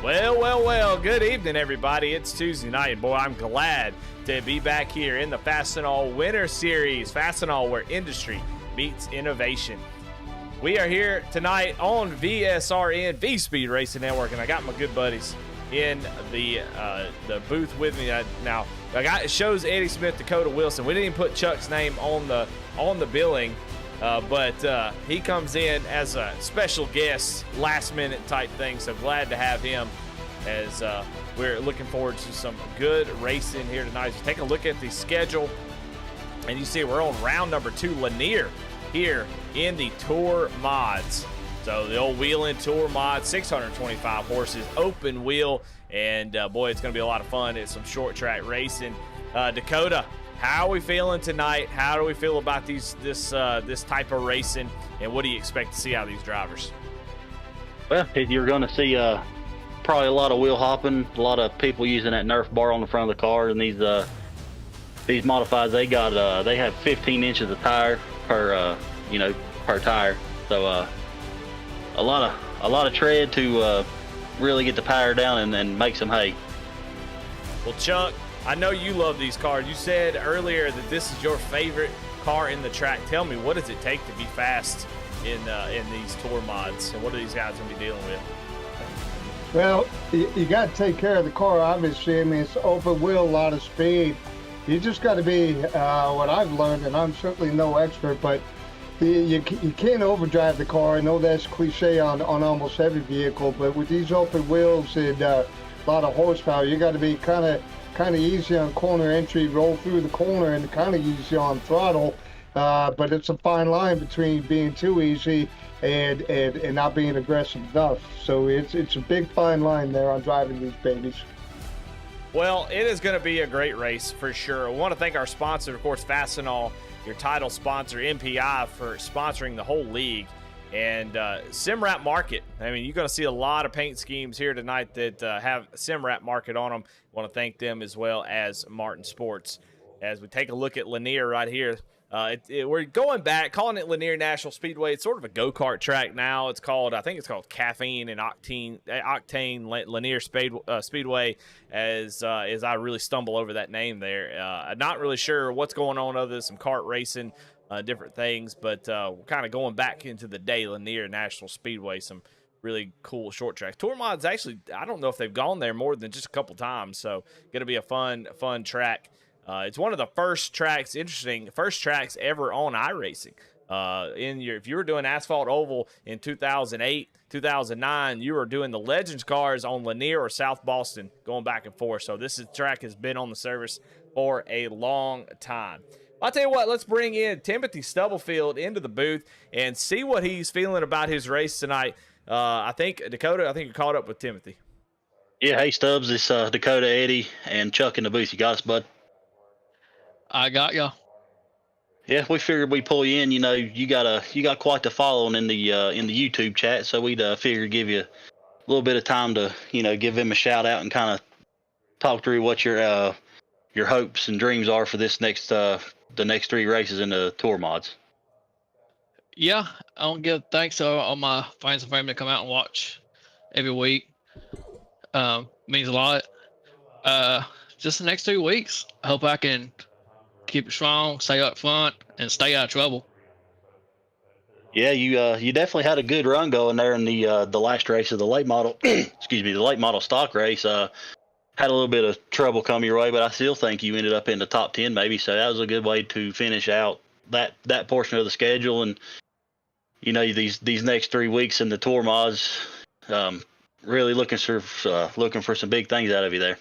Well, good evening, everybody. It's Tuesday night, and boy, I'm glad to be back here in the Fastenal Winter Series. Fastenal, where industry meets innovation. We are here tonight on VSRN, V-Speed Racing Network, and I got my good buddies in the booth with me. Now, it shows Eddie Smith, Dakota Wilson. We didn't even put Chuck's name on the billing, but he comes in as a special guest, last-minute type thing, so glad to have him as we're looking forward to some good racing here tonight. So take a look at the schedule, and you see we're on round number 2, Lanier, here in the Tour Mods. So the old wheel-in Tour Mod, 625 horses, open wheel, and boy, it's going to be a lot of fun. It's some short track racing. Dakota, how are we feeling tonight? How do we feel about this type of racing, and what do you expect to see out of these drivers? Well, you're going to see probably a lot of wheel hopping, a lot of people using that Nerf bar on the front of the car, and these these modifieds, they have 15 inches of tire per per tire. So a lot of tread to really get the power down and then make some hay. Well, Chuck, I know you love these cars. You said earlier that this is your favorite car in the track. Tell me, what does it take to be fast in these tour mods, and what are these guys going to be dealing with? Well, you got to take care of the car, obviously. I mean, it's open wheel, a lot of speed. You just got to be, what I've learned, and I'm certainly no expert, but you can't overdrive the car. I know that's cliche on almost every vehicle, but with these open wheels and a lot of horsepower, you got to be kind of easy on corner entry, roll through the corner, and kind of easy on throttle. But it's a fine line between being too easy and not being aggressive enough. So it's a big fine line there on driving these babies. Well, it is going to be a great race for sure. I want to thank our sponsor, of course, Fastenal, your title sponsor, MPI, for sponsoring the whole league. And Simwrap Market. I mean, you're going to see a lot of paint schemes here tonight that have Simwrap Market on them. I want to thank them as well as Martin Sports. As we take a look at Lanier right here, we're going back, calling it Lanier National Speedway. It's sort of a go-kart track now. I think it's called Caffeine and Octane Lanier Speedway, as I really stumble over that name there. I'm not really sure what's going on other than some kart racing, different things, but we're kind of going back into the day Lanier National Speedway, some really cool short tracks. Tour Mods, actually, I don't know if they've gone there more than just a couple times, so going to be a fun track. It's one of the first tracks ever on iRacing. If you were doing Asphalt Oval in 2008, 2009, you were doing the Legends cars on Lanier or South Boston, going back and forth. So this track has been on the service for a long time. I'll tell you what, let's bring in Timothy Stubblefield into the booth and see what he's feeling about his race tonight. I think you're caught up with Timothy. Yeah, hey Stubbs, it's Dakota, Eddie, and Chuck in the booth. You got us, bud? I got ya. Yeah, we figured we'd pull you in. You know, you got quite the following in the YouTube chat, so we'd figured give you a little bit of time to give them a shout out and kind of talk through what your hopes and dreams are for this next the next 3 races in the tour mods. Yeah, I want to give thanks to all my friends and family that come out and watch every week. Means a lot. Just the next 2 weeks, I hope I can keep it strong, stay up front, and stay out of trouble. Yeah, you definitely had a good run going there in the last race of the late model. Excuse me, the late model stock race. Had a little bit of trouble come your way, but I still think you ended up in the top 10 maybe. So that was a good way to finish out that portion of the schedule. And these next 3 weeks in the tour mods, really looking for some big things out of you there.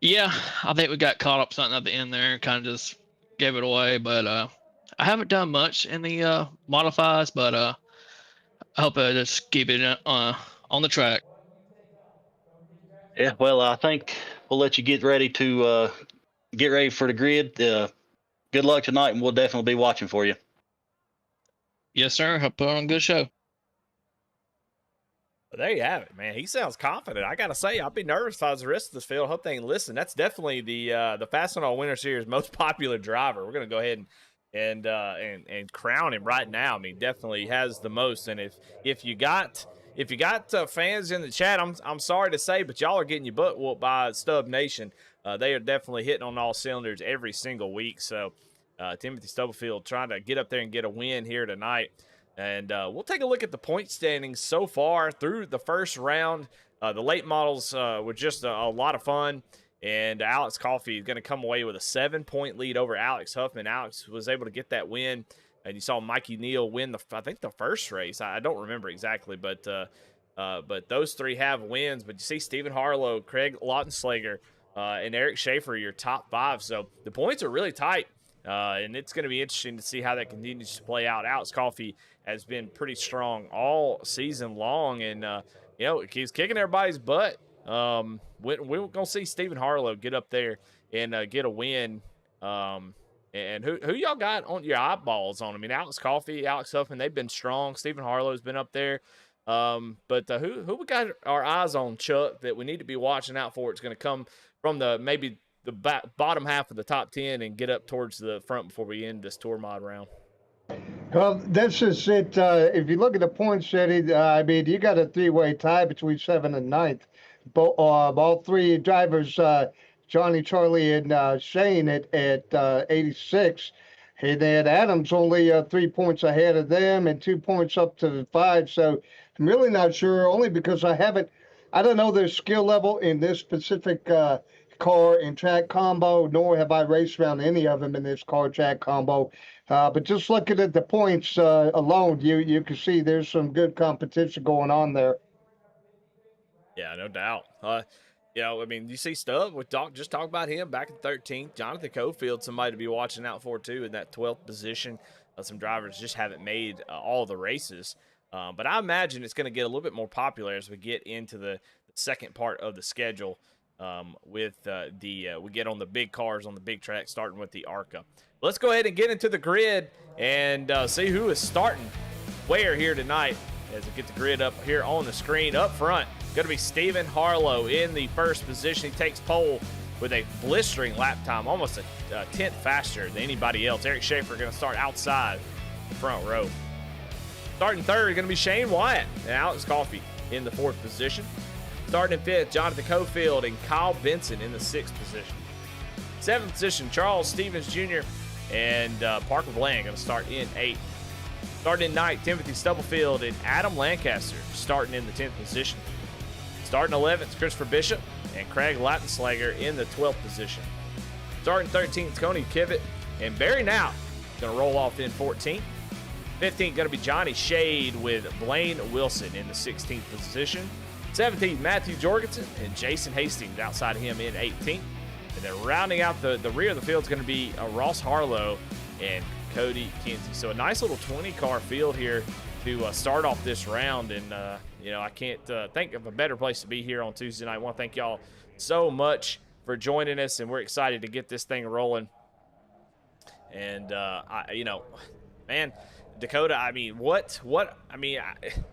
Yeah, I think we got caught up something at the end there and kind of just gave it away. But I haven't done much in the modifies, but I hope I just keep it on the track. Yeah, well, I think we'll let you get ready for the grid. Good luck tonight, and we'll definitely be watching for you. Yes, sir. Hope put on a good show. But there you have it, man. He sounds confident. I gotta say, I'd be nervous if I was the rest of this field. Hope they ain't listen. That's definitely the Fastenal Winter Series most popular driver. We're gonna go ahead and crown him right now. I mean, definitely has the most. And if you got fans in the chat, I'm sorry to say, but y'all are getting your butt whooped by Stub Nation. They are definitely hitting on all cylinders every single week. So Timothy Stubblefield trying to get up there and get a win here tonight. And we'll take a look at the point standings so far through the first round. The late models were just a lot of fun. And Alex Coffey is going to come away with a 7-point lead over Alex Huffman. Alex was able to get that win. And you saw Mikey Neal win the first race. I don't remember exactly, but those 3 have wins. But you see Stephen Harlow, Craig Lautenslager, and Eric Schaefer, your top 5. So the points are really tight. And it's going to be interesting to see how that continues to play out. Alex Coffey has been pretty strong all season long, and he's kicking everybody's butt. We're going to see Stephen Harlow get up there and get a win. And who y'all got on your eyeballs on? I mean, Alex Coffey, Alex Huffman, they've been strong. Stephen Harlow's been up there. But who we got our eyes on, Chuck, that we need to be watching out for? It's going to come from maybe the bottom half of the top 10 and get up towards the front before we end this tour mod round. Well, this is it. If you look at the point setting, I mean, you got a three-way tie between 7th and 9th. All three drivers, Johnny, Charlie, and Shane at 86. And then Adam's only 3 points ahead of them and 2 points up to 5. So I'm really not sure, only because I don't know their skill level in this specific car and track combo, nor have I raced around any of them in this car track combo. But just looking at the points alone, you can see there's some good competition going on there. Yeah, no doubt. I mean, you see Stubb. We just talked about him back in 13th. Jonathan Cofield, somebody to be watching out for too in that 12th position. Some drivers just haven't made all the races. But I imagine it's going to get a little bit more popular as we get into the second part of the schedule. We get on the big cars on the big track, starting with the ARCA. Let's go ahead and get into the grid and see who is starting where here tonight. As I get the grid up here on the screen, up front, going to be Stephen Harlow in the first position. He takes pole with a blistering lap time, almost a tenth faster than anybody else. Eric Schaefer going to start outside the front row. Starting third, going to be Shane Wyatt and Alex Coffey in the fourth position. Starting in fifth, Jonathan Cofield and Kyle Benson in the sixth position. Seventh position, Charles Stevens Jr. and Parker Bland going to start in eighth. Starting in ninth, Timothy Stubblefield and Adam Lancaster starting in the 10th position. Starting 11th, Christopher Bishop and Craig Lattenslager in the 12th position. Starting 13th, Tony Kivett and Barry Now going to roll off in 14th. 15th, going to be Johnny Shade with Blaine Wilson in the 16th position. 17th, Matthew Jorgensen and Jason Hastings outside of him in 18th. And then rounding out the rear of the field is going to be Ross Harlow and Cody Kinsey. So a nice little 20-car field here to start off this round. And, I can't think of a better place to be here on Tuesday night. I want to thank y'all so much for joining us, and we're excited to get this thing rolling. And, Dakota, I mean,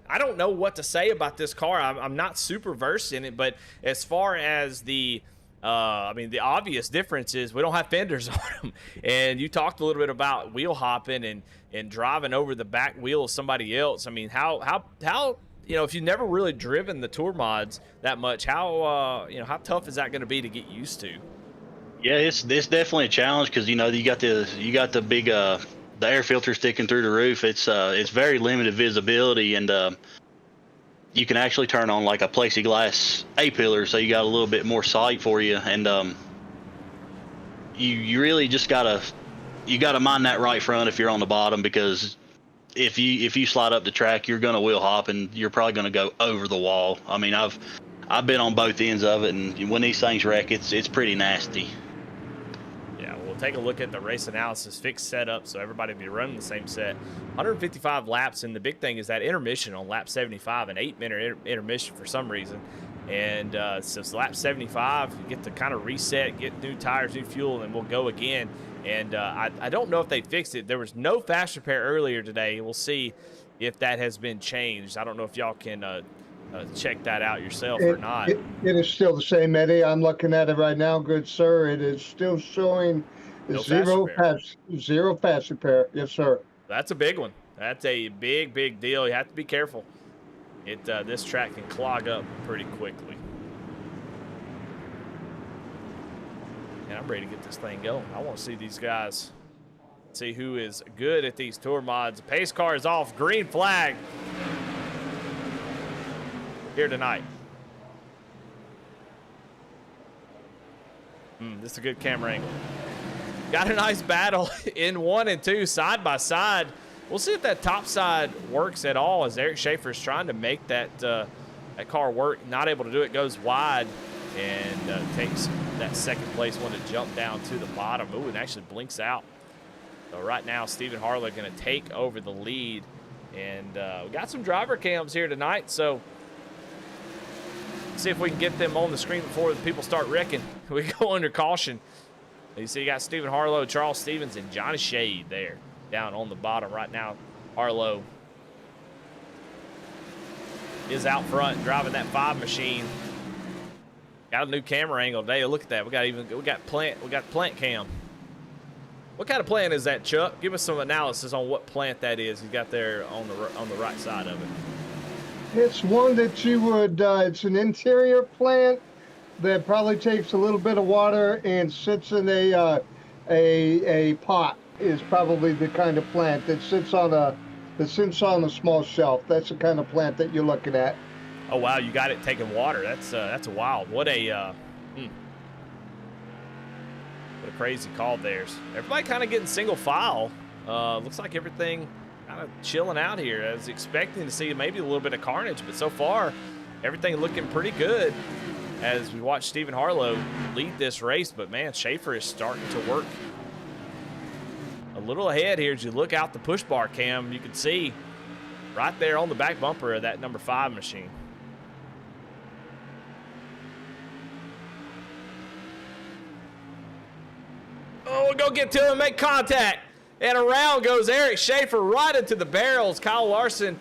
I don't know what to say about this car. I'm not super versed in it, but as far as the obvious difference is we don't have fenders on them. And you talked a little bit about wheel hopping and driving over the back wheel of somebody else. I mean, how if you've never really driven the tour mods that much, how tough is that going to be to get used to? Yeah, it's definitely a challenge because you got the big the air filter sticking through the roof. It's very limited visibility, and you can actually turn on like a plexiglass A-pillar, so you got a little bit more sight for you. And you really just gotta mind that right front if you're on the bottom, because if you slide up the track, you're gonna wheel hop and you're probably gonna go over the wall. I mean, I've been on both ends of it, and when these things wreck, it's pretty nasty. Yeah, we'll take a look at the race analysis fixed setup, so everybody will be running the same set. 155 laps, and the big thing is that intermission on lap 75, an 8-minute intermission for some reason. And so it's lap 75, you get to kind of reset, get new tires, new fuel, and we'll go again. And I don't know if they fixed it. There was no fast repair earlier today. We'll see if that has been changed. I don't know if y'all can check that out yourself or not. It is still the same, Eddie. I'm looking at it right now, good sir. It is still showing zero fast repair. Yes, sir. That's a big one. That's a big deal. You have to be careful. This track can clog up pretty quickly. And I'm ready to get this thing going. I want to see these guys, see who is good at these tour mods. The pace car is off. Green flag here tonight. This is a good camera angle. Got a nice battle in 1 and 2 side by side. We'll see if that top side works at all, as Eric Schaefer is trying to make that car work. Not able to do it, goes wide, and takes that second place one to jump down to the bottom. Ooh, and actually blinks out. So right now, Stephen Harlow going to take over the lead. And we got some driver cams here tonight, so see if we can get them on the screen before the people start wrecking. We go under caution. You see you got Stephen Harlow, Charles Stevens, and Johnny Shade there down on the bottom right now. Harlow is out front driving that 5 machine. Got a new camera angle today. Look at that. We got plant cam. What kind of plant is that, Chuck? Give us some analysis on what plant that is. He's got there on the right side of it. It's one that you would, it's an interior plant that probably takes a little bit of water and sits in a pot, is probably the kind of plant that sits on a small shelf. That's the kind of plant that you're looking at. Oh wow, you got it taking water. That's wild. What a crazy call there. Everybody kind of getting single file. Looks like everything kind of chilling out here. I was expecting to see maybe a little bit of carnage, but so far everything looking pretty good as we watch Stephen Harlow lead this race. But man, Schaefer is starting to work a little ahead here. As you look out the push bar cam, you can see right there on the back bumper of that number 5 machine. Oh, we'll go get to him, make contact. And around goes Eric Schaefer right into the barrels. Kyle Larson,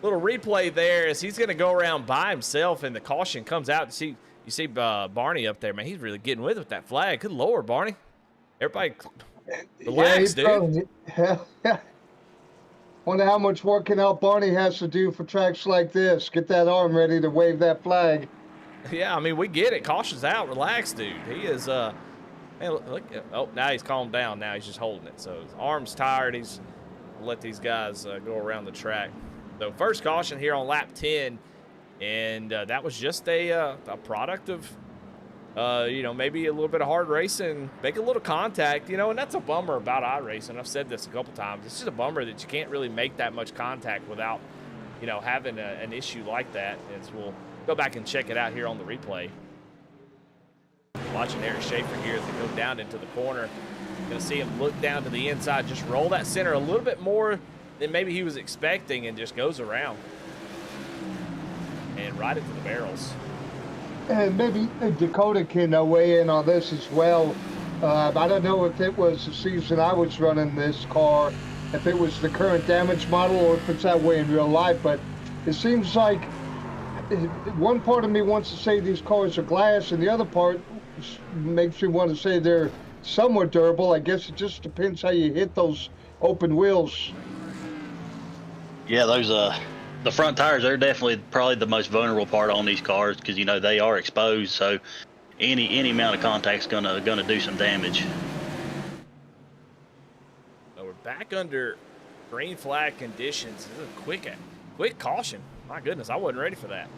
little replay there as he's going to go around by himself, and the caution comes out. You see Barney up there, man. He's really getting with that flag. Good Lord, Barney. Everybody relax, dude. Wonder how much working out Barney has to do for tracks like this. Get that arm ready to wave that flag. Yeah, I mean, we get it. Caution's out. Relax, dude. He is, man, look. Oh, now he's calmed down. Now he's just holding it. So his arm's tired. He's let these guys go around the track. So first caution here on lap 10, and that was just a product of, maybe a little bit of hard racing, make a little contact, and that's a bummer about iRacing. I've said this a couple times. It's just a bummer that you can't really make that much contact without, having an issue like that. As we'll go back and check it out here on the replay. Watching Eric Schaefer here as they go down into the corner. Going to see him look down to the inside, just roll that center a little bit more than maybe he was expecting, and just goes around and right into the barrels. And maybe Dakota can weigh in on this as well. I don't know if it was the season I was running this car, if it was the current damage model, or if it's that way in real life, but it seems like one part of me wants to say these cars are glass, and the other part makes me want to say they're somewhat durable. I guess it just depends how you hit those open wheels. Yeah, those the front tires, they're definitely probably the most vulnerable part on these cars, because they are exposed, so any amount of contact's gonna do some damage. So we're back under green flag conditions. This is a quick caution. My goodness, I wasn't ready for that.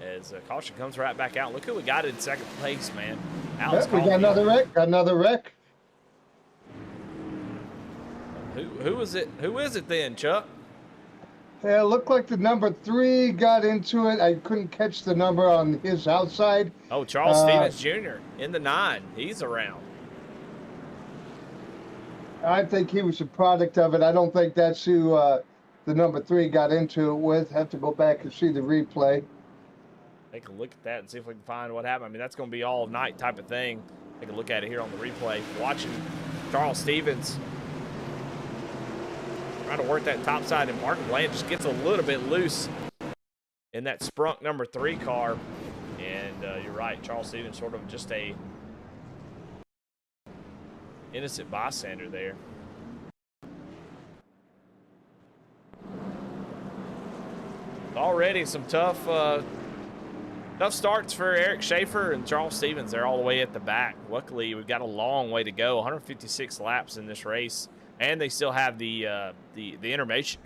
As caution comes right back out. Look who we got in second place, man. Alex, we got another wreck. Who is it? Who is it then, Chuck? Yeah, it looked like the number 3 got into it. I couldn't catch the number on his outside. Oh, Charles Stevens Jr. in the 9. He's around. I think he was a product of it. I don't think that's who the number 3 got into it with. Have to go back and see the replay. Take a look at that and see if we can find what happened. I mean, that's going to be all night type of thing. Take a look at it here on the replay. Watching Charles Stevens trying to work that top side, and Martin Bland just gets a little bit loose in that sprunk number 3 car. And you're right, Charles Stevens sort of just a innocent bystander there. Already some tough starts for Eric Schaefer and Charles Stevens. They're all the way at the back. Luckily, we've got a long way to go, 156 laps in this race. And they still have the intermission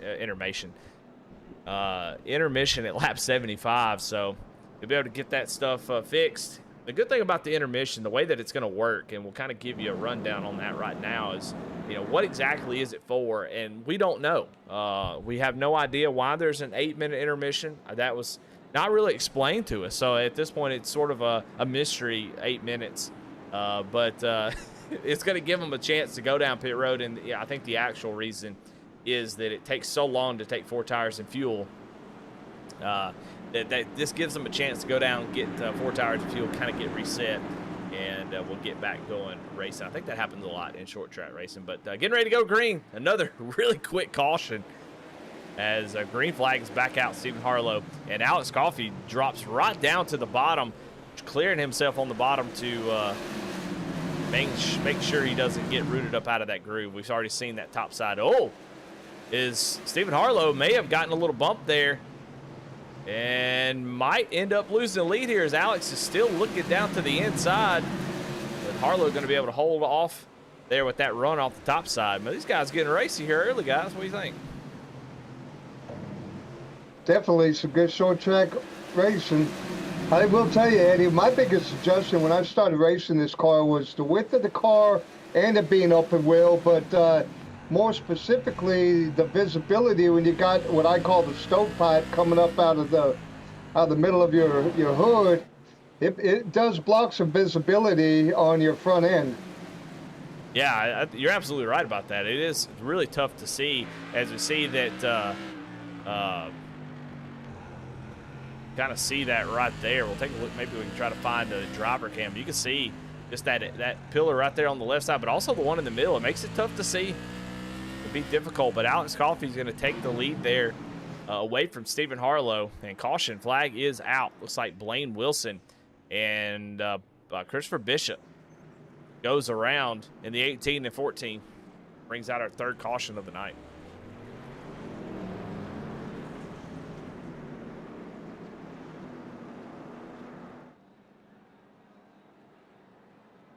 at lap 75, so you'll be able to get that stuff fixed. The good thing about the intermission, the way that it's going to work, and we'll kind of give you a rundown on that right now, is what exactly is it for? And we don't know. We have no idea why there's an 8-minute intermission. That was not really explained to us. So at this point, it's sort of a mystery, 8 minutes. But it's going to give them a chance to go down pit road. And yeah, I think the actual reason is that it takes so long to take 4 tires and fuel that this gives them a chance to go down, get 4 tires and fuel, kind of get reset, and we'll get back going racing. I think that happens a lot in short track racing. But getting ready to go green. Another really quick caution. as a green flag is back out. Stephen Harlow and Alex Coffey drops right down to the bottom, clearing himself on the bottom to make sure he doesn't get rooted up out of that groove. We've already seen that top side. Oh, is Stephen Harlow may have gotten a little bump there and might end up losing the lead here as Alex is still looking down to the inside. But Harlow going to be able to hold off there with that run off the top side. But these guys getting racy here early, guys. What do you think? Definitely some good short track racing. I will tell you, Eddie, my biggest suggestion when I started racing this car was the width of the car and it being open wheel, but more specifically the visibility when you got what I call the stovepipe coming up out of the middle of your hood. It does block some visibility on your front end. Yeah, you're absolutely right about that. It is really tough to see as we see that kind of see that right there. We'll take a look. Maybe we can try to find a driver cam. You can see just that pillar right there on the left side, but also the one in the middle. It makes it tough to see. It'd be difficult, but Alex Coffey's going to take the lead there away from Stephen Harlow, and caution flag is out. Looks like Blaine Wilson and Christopher Bishop goes around in the 18 and 14. Brings out our third caution of the night.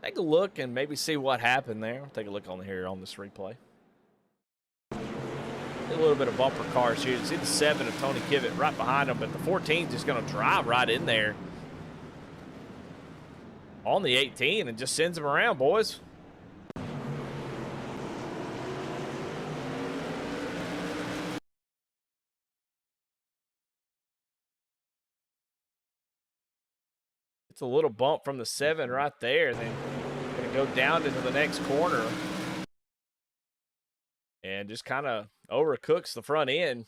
Take a look and maybe see what happened there. Take a look on here on this replay. A little bit of bumper cars here. You see the 7 of Tony Kivett right behind him, but the 14 is just going to drive right in there on the 18 and just sends him around, boys. It's a little bump from the 7 right there. Then going to go down into the next corner and just kind of overcooks the front end.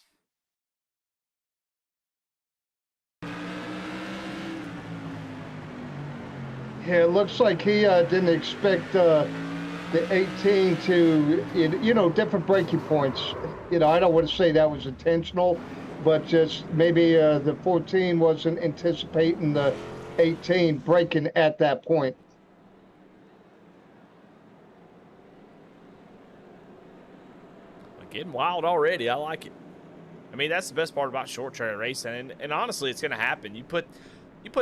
Yeah, it looks like he didn't expect the 18 to, different braking points. I don't want to say that was intentional, but just maybe the 14 wasn't anticipating the 18 braking at that point. Getting wild already. I like it. I mean, that's the best part about short track racing, and honestly, it's going to happen. You put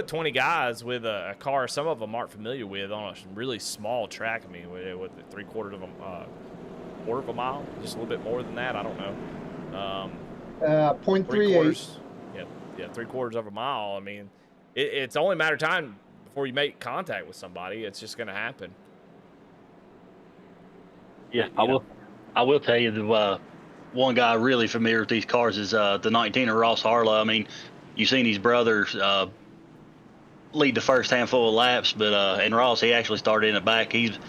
20 guys with a car some of them aren't familiar with on a really small track. I mean, with 3/4 of a quarter of a mile, just a little bit more than that. I don't know. 0.38. Yeah, 3/4 of a mile. I mean, it's only a matter of time before you make contact with somebody. It's just going to happen. Yeah, I will tell you the one guy really familiar with these cars is the 19 of Ross Harlow. I mean, you've seen his brothers lead the first handful of laps, but and Ross, he actually started in the back. He's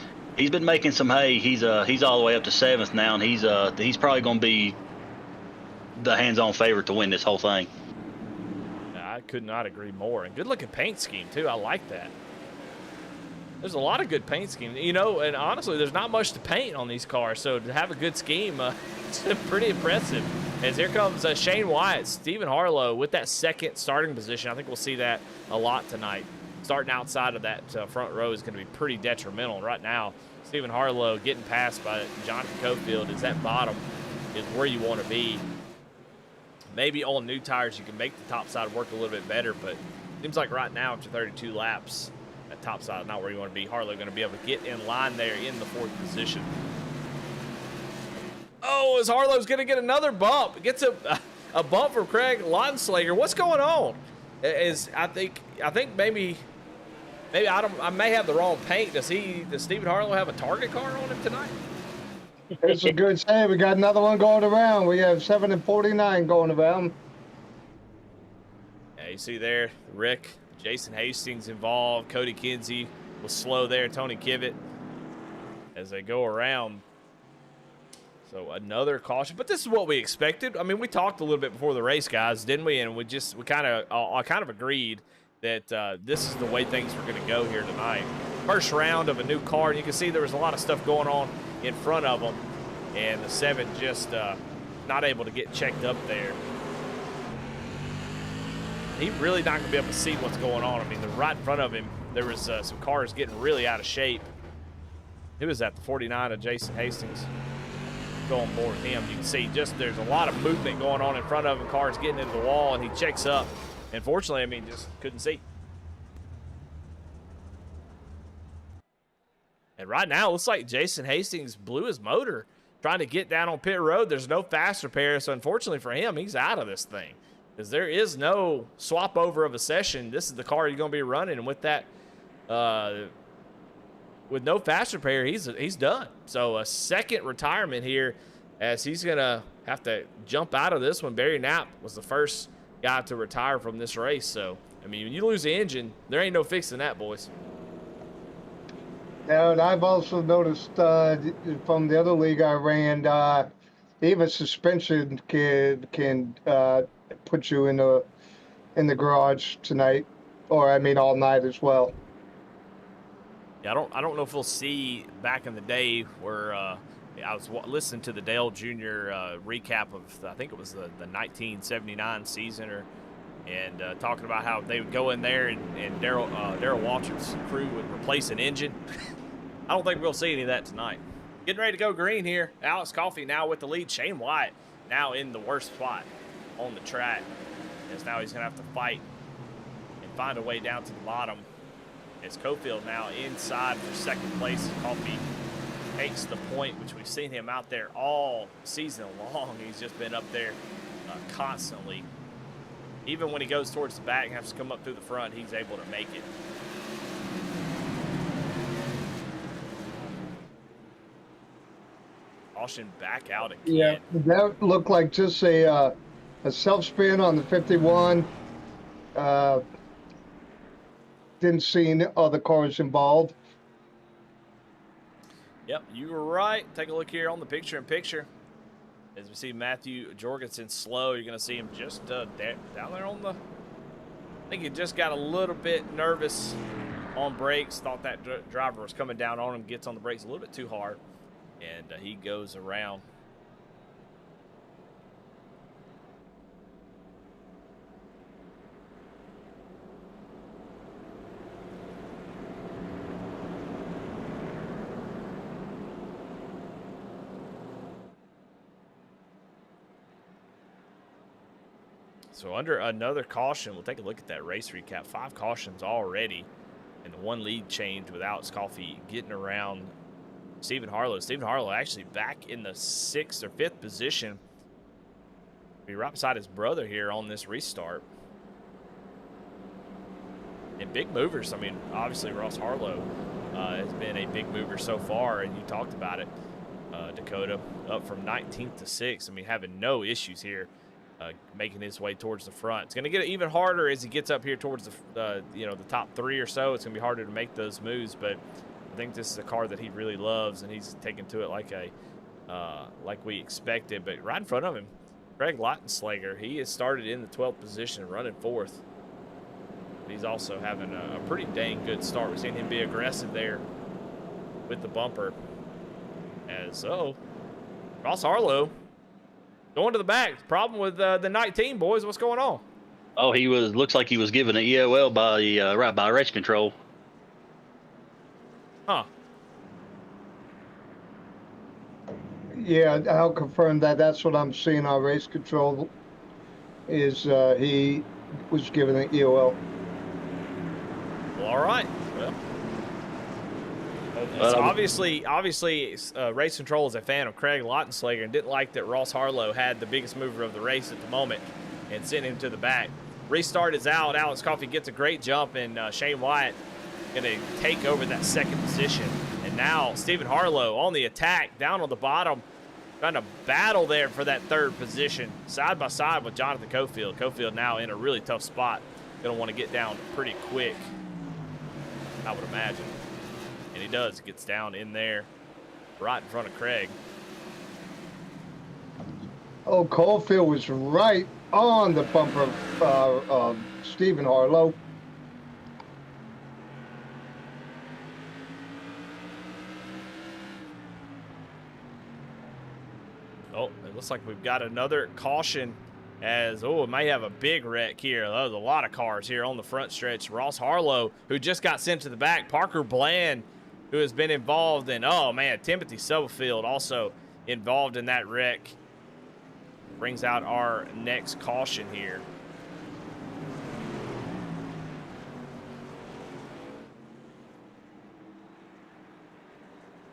been making some hay. He's all the way up to 7th now, and he's probably going to be the hands-on favorite to win this whole thing. I could not agree more. And good-looking paint scheme too. I like that. There's a lot of good paint scheme, and honestly, there's not much to paint on these cars, so to have a good scheme, it's pretty impressive. As here comes Shane Wyatt, Stephen Harlow with that second starting position. I think we'll see that a lot tonight. Starting outside of that front row is going to be pretty detrimental. Right now, Stephen Harlow getting passed by Jonathan Cofield is that bottom is where you want to be. Maybe on new tires you can make the top side work a little bit better, but it seems like right now after 32 laps, that top side is not where you want to be. Harlow going to be able to get in line there in the 4th position. Oh, as Harlow's going to get another bump. It gets a bump from Craig Lonslager. What's going on? I think maybe I may have the wrong paint. Does Stephen Harlow have a Target car on him tonight? It's a good save. We got another one going around. We have 7 and 49 going around. Yeah, you see there, Rick, Jason Hastings involved. Cody Kinsey was slow there. Tony Kivett as they go around. So another caution, but this is what we expected. I mean, we talked a little bit before the race, guys, didn't we? And we kind of agreed that this is the way things were going to go here tonight. First round of a new car, and you can see there was a lot of stuff going on in front of them, and the 7 just not able to get checked up there. He's really not going to be able to see what's going on. I mean, right in front of him, there was some cars getting really out of shape. It was at the 49 of Jason Hastings. Going more with him. You can see just there's a lot of movement going on in front of him. Cars getting into the wall, and he checks up. Unfortunately, I mean, just couldn't see. And right now, it looks like Jason Hastings blew his motor trying to get down on pit road. There's no fast repair, so unfortunately for him, he's out of this thing. Because there is no swap over of a session. This is the car you're going to be running, and with that, with no fast repair, he's done. So a second retirement here, as he's going to have to jump out of this one. Barry Knapp was the first guy to retire from this race. So, I mean, when you lose the engine, there ain't no fixing that, boys. Now, and I've also noticed from the other league I ran, even suspension can put you in the garage tonight, or I mean all night as well. Yeah, I don't know if we'll see back in the day where I was listening to the Dale Jr. Recap of, I think it was the 1979 season, and talking about how they would go in there and Darrell Waltrip's crew would replace an engine. I don't think we'll see any of that tonight. Getting ready to go green here. Alex Coffey now with the lead. Shane White now in the worst spot on the track, as now he's going to have to fight and find a way down to the bottom. As Cofield now inside for second place. Coffey takes the point, which we've seen him out there all season long. He's just been up there constantly. Even when he goes towards the back and has to come up through the front, he's able to make it. Caution back out again. Yeah, that looked like just a self-spin on the 51. Didn't see any other cars involved. Yep, you were right. Take a look here on the picture-in-picture. As we see Matthew Jorgensen slow, you're going to see him just down there on the... I think he just got a little bit nervous on brakes. Thought that driver was coming down on him. Gets on the brakes a little bit too hard. And he goes around. So under another caution, we'll take a look at that race recap. 5 cautions already, and the 1 lead change with Alex Coffey getting around Stephen Harlow. Stephen Harlow actually back in the 6th or 5th position. Be right beside his brother here on this restart. And big movers. I mean, obviously Ross Harlow has been a big mover so far, and you talked about it, Dakota, up from 19th to 6th. I mean, having no issues here, making his way towards the front. It's going to get even harder as he gets up here towards the top 3 or so. It's going to be harder to make those moves, but I think this is a car that he really loves, and he's taken to it like we expected. But right in front of him, Craig Lautenschlager, he has started in the 12th position, running 4th. He's also having a pretty dang good start. We've seen him be aggressive there with the bumper. Ross Harlow going to the back. Problem with the 19, boys. What's going on? Oh, looks like he was given an EOL by race control. Huh. Yeah, I'll confirm that. That's what I'm seeing on race control. Is he was given an EOL. Well, all right. Well, so obviously, race control is a fan of Craig Lautenschlager and didn't like that Ross Harlow had the biggest mover of the race at the moment and sent him to the back. Restart is out. Alex Coffey gets a great jump, and Shane Wyatt going to take over that 2nd position. And now Stephen Harlow on the attack, down on the bottom, trying to battle there for that 3rd position, side by side with Jonathan Cofield. Cofield now in a really tough spot. Going to want to get down pretty quick, I would imagine. And he does. He gets down in there right in front of Craig. Oh, Cofield was right on the bumper of Stephen Harlow. Oh, it looks like we've got another caution as, oh, it may have a big wreck here. There's a lot of cars here on the front stretch. Ross Harlow, who just got sent to the back. Parker Bland, who has been involved in, oh, man, Timothy Stubblefield also involved in that wreck. Brings out our next caution here.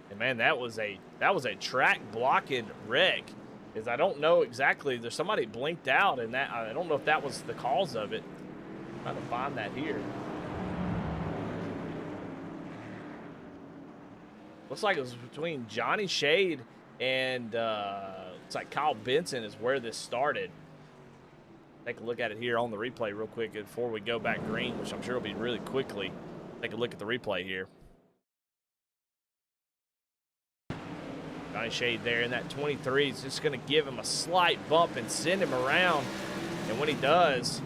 And man, that was a track blocking wreck. Is I don't know exactly. There's somebody blinked out, and that I don't know if that was the cause of it. I'm trying to find that here. Looks like it was between Johnny Shade and it's like Kyle Benson is where this started. Take a look at it here on the replay real quick before we go back green, which I'm sure will be really quickly. Take a look at the replay here. Johnny Shade there in that 23 is just going to give him a slight bump and send him around. And when he does,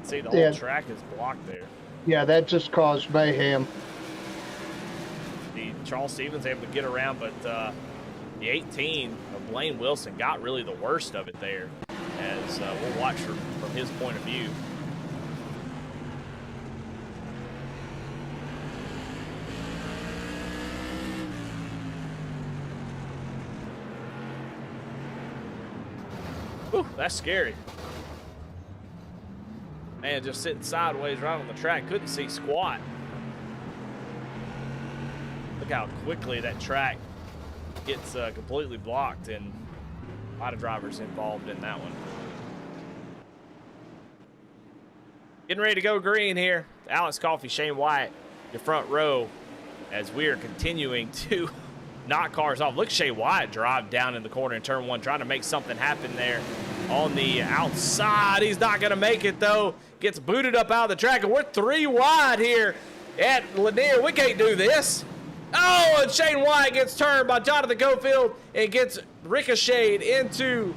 see the whole track is blocked there. Yeah, that just caused mayhem. Charles Stevens able to get around, but the 18 of Blaine Wilson got really the worst of it there, as we'll watch from his point of view. Whew, that's scary. Man, just sitting sideways right on the track, couldn't see squat. Look how quickly that track gets completely blocked, and a lot of drivers involved in that one. Getting ready to go green here. Alex Coffey, Shane Wyatt, your front row, as we are continuing to knock cars off. Look, Shane Wyatt drive down in the corner in turn one, trying to make something happen there on the outside. He's not going to make it, though. Gets booted up out of the track, and we're 3 wide here at Lanier. We can't do this. Oh, and Shane Wyatt gets turned by Jonathan Cofield and gets ricocheted into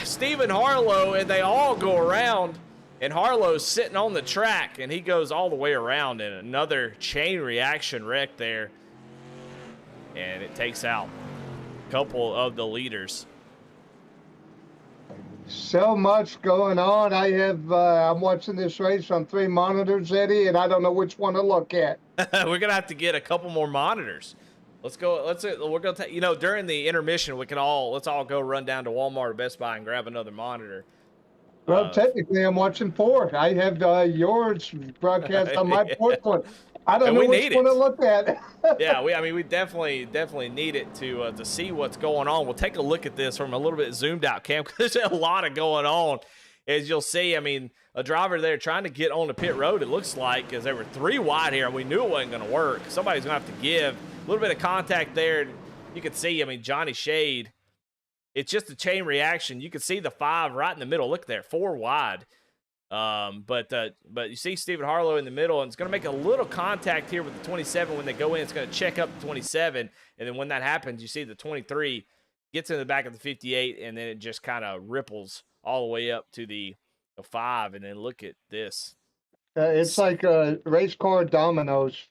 Stephen Harlow, and they all go around. And Harlow's sitting on the track, and he goes all the way around in another chain reaction wreck there. And it takes out a couple of the leaders. So much going on. I'm watching this race on 3 monitors, Eddie, and I don't know which one to look at. We're gonna have to get a couple more monitors. Let's go. We're gonna take. You know, during the intermission, let's all go run down to Walmart or Best Buy and grab another monitor. Well, technically, I'm watching 4. I have yours broadcast on my 4th one. I don't know which one to look at. Yeah, we definitely need it to see what's going on. We'll take a look at this from a little bit zoomed out cam, because there's a lot of going on. As you'll see, I mean, a driver there trying to get on the pit road, it looks like, because there were 3 wide here, and we knew it wasn't going to work. Somebody's going to have to give a little bit of contact there. You can see, I mean, Johnny Shade, it's just a chain reaction. You can see the 5 right in the middle. Look there, 4 wide. But you see Stephen Harlow in the middle, and it's going to make a little contact here with the 27 when they go in. It's going to check up the 27, and then when that happens, you see the 23 gets in the back of the 58, and then it just kind of ripples all the way up to the 5, and then look at this. It's like race car dominoes.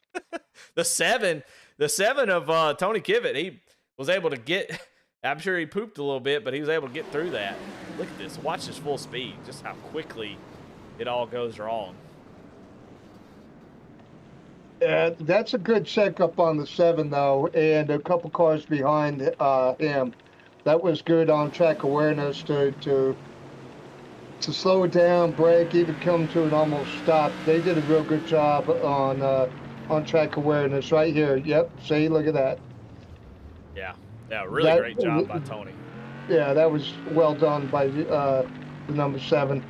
the 7 of Tony Kivett, he was able to get. I'm sure he pooped a little bit, but he was able to get through that. Look at this. Watch this full speed, just how quickly it all goes wrong. That's a good checkup on the 7, though, and a couple cars behind him. That was good on track awareness to slow it down, brake, even come to an almost stop. They did a real good job on track awareness right here. Yep, see, look at that. Yeah, really great job by Tony. Yeah, that was well done by the number 7.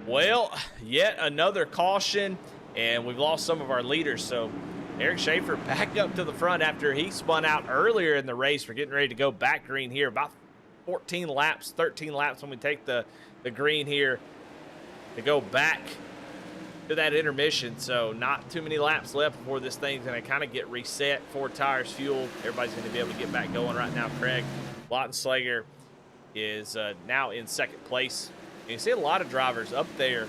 Well, yet another caution, and we've lost some of our leaders. So Eric Schaefer back up to the front after he spun out earlier in the race. We're getting ready to go back green here. About 13 laps when we take the green here to go back to that intermission. So not too many laps left before this thing's going to kind of get reset. 4 tires, fuel. Everybody's going to be able to get back going right now. Craig Lautenslager is now in 2nd place. And you see a lot of drivers up there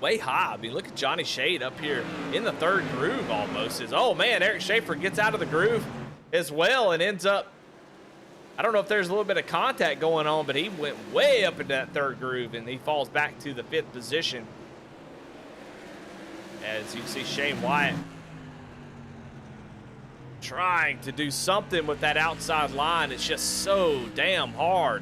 way high. I mean, look at Johnny Shade up here in the third groove almost. Oh man, Eric Schaefer gets out of the groove as well and ends up, I don't know if there's a little bit of contact going on, but he went way up into that third groove and he falls back to the 5th position. As you can see Shane Wyatt trying to do something with that outside line. It's just so damn hard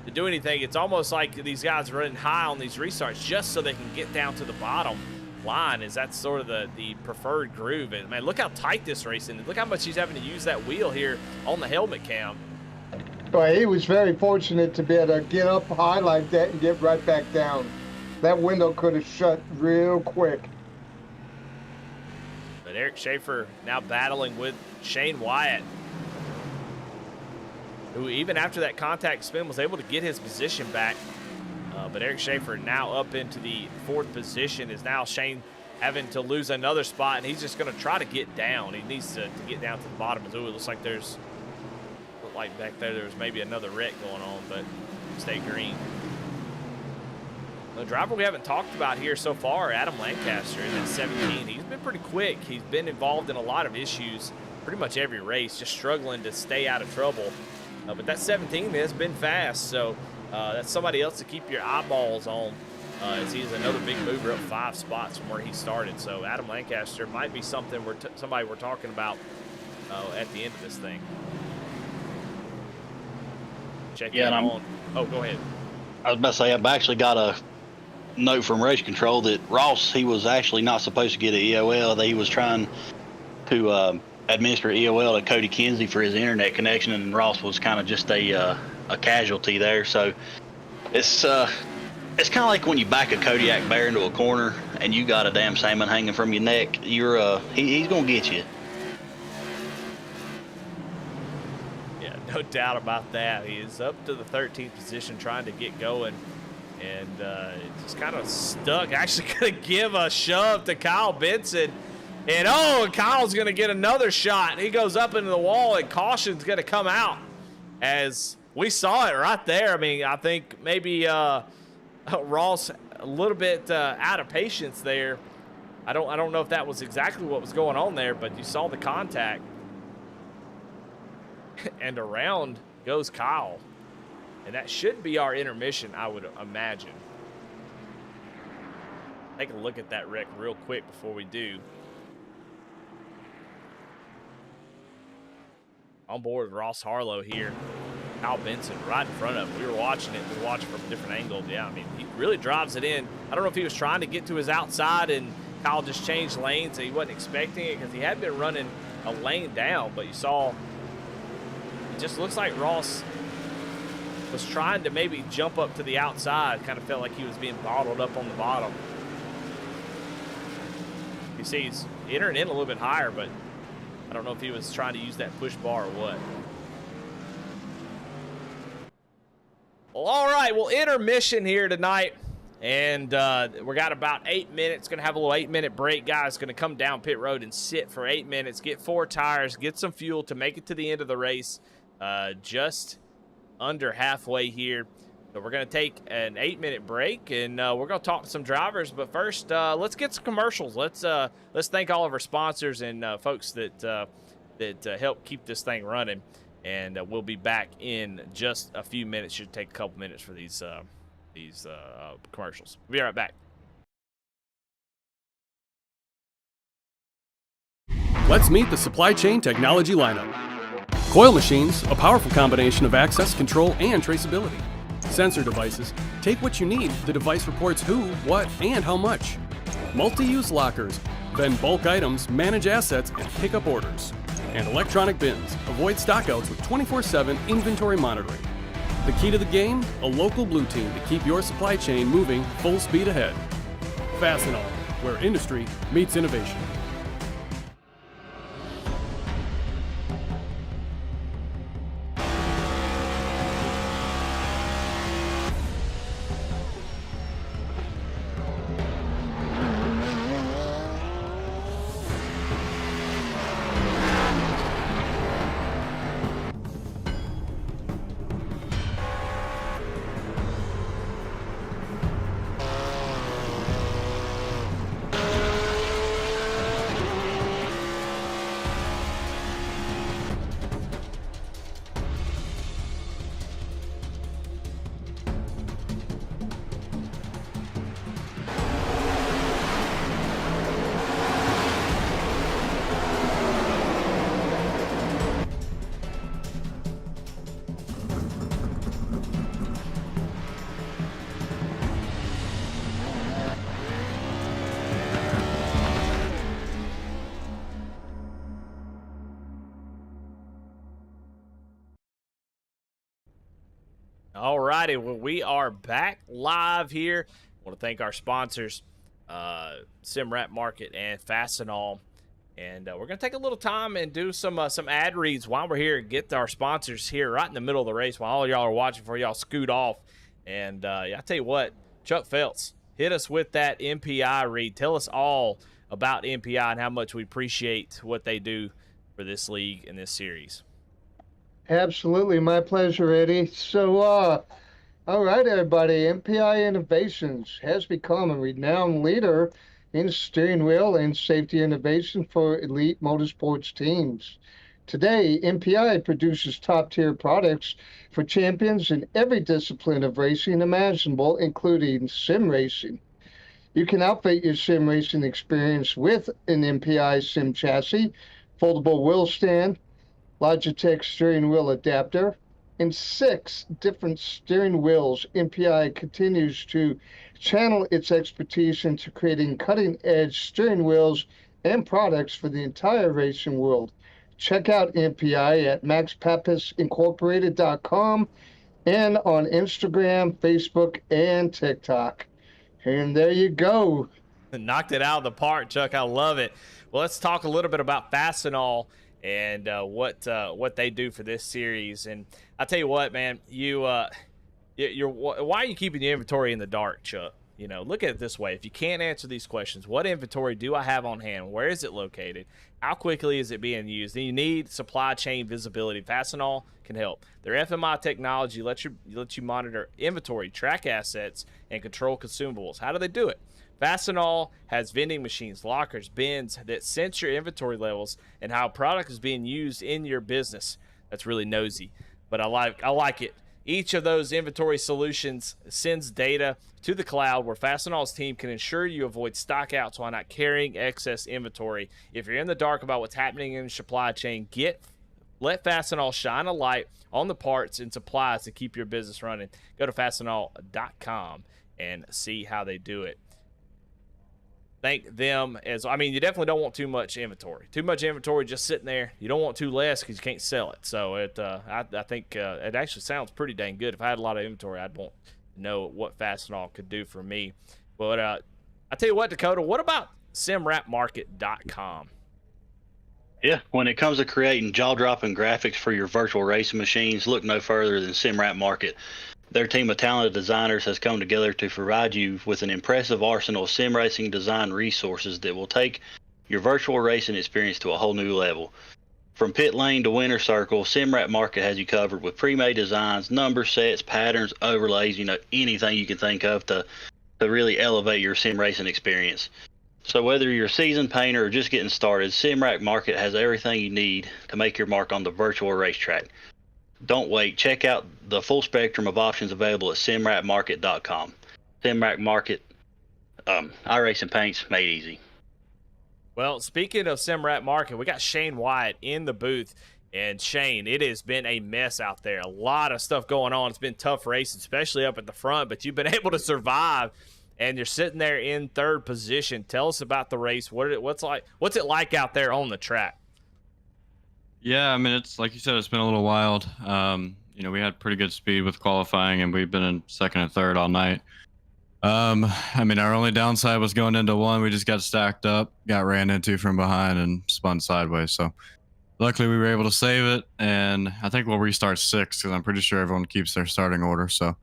to do anything. It's almost like these guys are running high on these restarts just so they can get down to the bottom line, as that's sort of the preferred groove. And man, look how tight this race is. Look how much he's having to use that wheel here on the helmet cam. Well, he was very fortunate to be able to get up high like that and get right back down. That window could have shut real quick. But Eric Schaefer now battling with Shane Wyatt, who even after that contact spin was able to get his position back. But Eric Schaefer now up into the 4th position, is now Shane having to lose another spot, and he's just going to try to get down. He needs to get down to the bottom. Ooh, it looks like back there was maybe another wreck going on, but stay green. The driver we haven't talked about here so far, Adam Lancaster, in that 17. He's been pretty quick. He's been involved in a lot of issues pretty much every race, just struggling to stay out of trouble. But that 17 has been fast, so that's somebody else to keep your eyeballs on, as he's another big mover up 5 spots from where he started. So Adam Lancaster might be something somebody we're talking about at the end of this thing. Check in on. Oh, go ahead. I was about to say, I've actually got a note from race control that Ross, he was actually not supposed to get an EOL. That he was trying to administer EOL to Cody Kinsey for his internet connection, and Ross was kind of just a casualty there. So it's kind of like when you back a Kodiak bear into a corner and you got a damn salmon hanging from your neck. He's gonna get you. No doubt about that. He is up to the 13th position trying to get going, and just kind of stuck. Actually going to give a shove to Kyle Benson, and Kyle's going to get another shot. He goes up into the wall, and caution's going to come out, as we saw it right there. I mean, I think maybe Ross a little bit out of patience there. I don't know if that was exactly what was going on there, but you saw the contact. And around goes Kyle. And that should be our intermission, I would imagine. Take a look at that wreck real quick before we do. On board with Ross Harlow here. Kyle Benson right in front of him. We were watching it. We were watching from a different angle. Yeah, I mean, he really drives it in. I don't know if he was trying to get to his outside and Kyle just changed lanes, so he wasn't expecting it, because he had been running a lane down, but you saw it just looks like Ross was trying to maybe jump up to the outside. Kind of felt like he was being bottled up on the bottom. You see he's entering in a little bit higher, but I don't know if he was trying to use that push bar or what. Well, all right, well, intermission here tonight. And we got about 8 minutes. Going to have a little 8-minute break, guys. Going to come down pit road and sit for 8 minutes, get 4 tires, get some fuel to make it to the end of the race. Just under halfway here. So we're going to take an 8-minute break, and we're going to talk to some drivers. But first, let's get some commercials. Let's thank all of our sponsors and folks that help keep this thing running. And we'll be back in just a few minutes. Should take a couple minutes for these commercials. We'll be right back. Let's meet the supply chain technology lineup. Coil machines, a powerful combination of access, control, and traceability. Sensor devices, take what you need, the device reports who, what, and how much. Multi-use lockers, vend bulk items, manage assets, and pick up orders. And electronic bins, avoid stockouts with 24/7 inventory monitoring. The key to the game, a local blue team to keep your supply chain moving full speed ahead. Fastenal, where industry meets innovation. All righty. Well, we are back live here. I want to thank our sponsors, Simrat Market and Fastenal. And we're going to take a little time and do some ad reads while we're here and get our sponsors here right in the middle of the race while all y'all are watching before y'all scoot off. And I tell you what, Chuck Feltz, hit us with that MPI read. Tell us all about MPI and how much we appreciate what they do for this league and this series. Absolutely, my pleasure, Eddie. So, all right, everybody. MPI Innovations has become a renowned leader in steering wheel and safety innovation for elite motorsports teams. Today, MPI produces top-tier products for champions in every discipline of racing imaginable, including sim racing. You can outfit your sim racing experience with an MPI sim chassis, foldable wheel stand, Logitech steering wheel adapter, and 6 different steering wheels. MPI continues to channel its expertise into creating cutting-edge steering wheels and products for the entire racing world. Check out MPI at maxpapasincorporated.com and on Instagram, Facebook, and TikTok. And there you go. Knocked it out of the park, Chuck. I love it. Well, let's talk a little bit about Fastenal and what they do for this series. And I tell you what, man, why are you keeping your inventory in the dark, Chuck? You know, look at it this way. If you can't answer these questions, what inventory do I have on hand? Where is it located? How quickly is it being used? And you need supply chain visibility. Fastenal can help. Their FMI technology lets you monitor inventory, track assets, and control consumables. How do they do it? Fastenal has vending machines, lockers, bins that sense your inventory levels and how a product is being used in your business. That's really nosy, but I like it. Each of those inventory solutions sends data to the cloud where Fastenal's team can ensure you avoid stockouts while not carrying excess inventory. If you're in the dark about what's happening in the supply chain, let Fastenal shine a light on the parts and supplies to keep your business running. Go to fastenal.com and see how they do it. Thank them you definitely don't want too much inventory. Too much inventory just sitting there. You don't want too less because you can't sell it. So I think it actually sounds pretty dang good. If I had a lot of inventory, I'd want to know what Fastenal could do for me. But I tell you what, Dakota, what about simwrapmarket.com? Yeah, when it comes to creating jaw-dropping graphics for your virtual racing machines, look no further than Simrap Market. Their team of talented designers has come together to provide you with an impressive arsenal of sim racing design resources that will take your virtual racing experience to a whole new level. From pit lane to winner circle, Simrap Market has you covered with pre-made designs, number sets, patterns, overlays, anything you can think of to really elevate your sim racing experience. So whether you're a seasoned painter or just getting started, Simrap Market has everything you need to make your mark on the virtual racetrack. Don't wait. Check out the full spectrum of options available at simrapmarket.com. Simrap Market, iRacing paints made easy. Well, speaking of Simrap Market, we got Shane Wyatt in the booth. And Shane, it has been a mess out there. A lot of stuff going on. It's been tough racing, especially up at the front, but you've been able to survive, and you're sitting there in third position. Tell us about the race. What's it like out there on the track? Yeah, I mean, it's like you said, it's been a little wild. We had pretty good speed with qualifying, and we've been in second and third all night. Our only downside was going into one. We just got stacked up, got ran into from behind, and spun sideways. So luckily, we were able to save it, and I think we'll restart 6 because I'm pretty sure everyone keeps their starting order. So,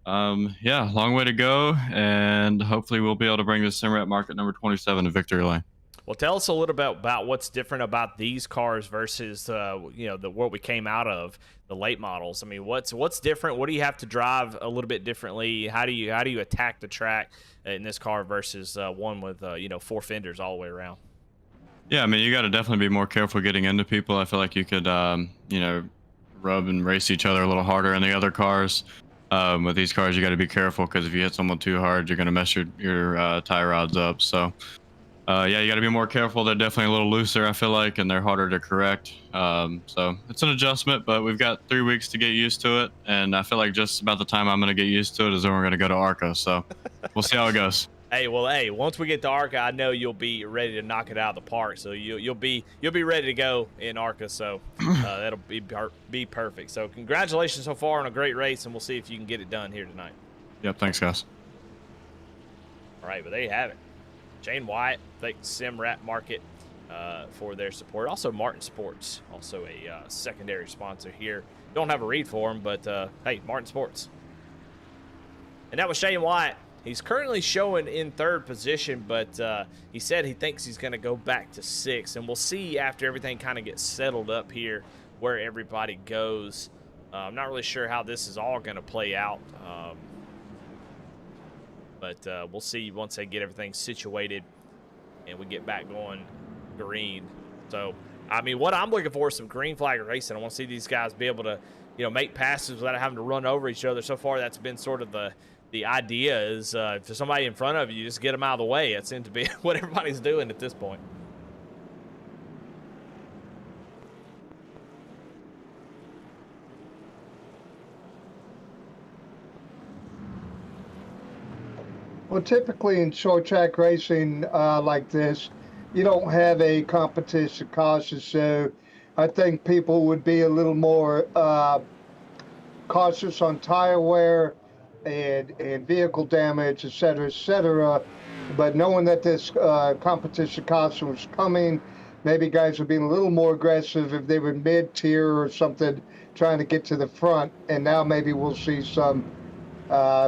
long way to go, and hopefully we'll be able to bring the Simrap Market number 27 to victory lane. Well, tell us a little bit about what's different about these cars versus what we came out of, the late models. I mean, what's different? What do you have to drive a little bit differently? How do you attack the track in this car versus one with 4 fenders all the way around? Yeah, I mean, you got to definitely be more careful getting into people. I feel like you could rub and race each other a little harder in the other cars. With these cars, you got to be careful because if you hit someone too hard, you're going to mess your tie rods up. So. You got to be more careful. They're definitely a little looser, I feel like, and they're harder to correct. So it's an adjustment, but we've got 3 weeks to get used to it. And I feel like just about the time I'm going to get used to it is when we're going to go to ARCA. So we'll see how it goes. Hey, well, hey, once we get to ARCA, I know you'll be ready to knock it out of the park. So you'll be ready to go in ARCA. So that'll be perfect. So congratulations so far on a great race, and we'll see if you can get it done here tonight. Yep, thanks, guys. All right, but there you have it. Shane Wyatt, thanks SimRat Market for their support. Also, Martin Sports, also a secondary sponsor here. Don't have a read for him, but hey, Martin Sports. And that was Shane Wyatt. He's currently showing in 3rd position, but he said he thinks he's going to go back to 6th. And we'll see after everything kind of gets settled up here where everybody goes. I'm not really sure how this is all going to play out. But we'll see once they get everything situated and we get back going green. So, I mean, what I'm looking for is some green flag racing. I want to see these guys be able to, make passes without having to run over each other. So far, that's been sort of the idea is if there's somebody in front of you, just get them out of the way. It seems to be what everybody's doing at this point. Well, typically in short track racing like this, you don't have a competition caution, so I think people would be a little more cautious on tire wear and vehicle damage, et cetera, but knowing that this competition caution was coming, maybe guys were being a little more aggressive if they were mid-tier or something, trying to get to the front, and now maybe we'll see some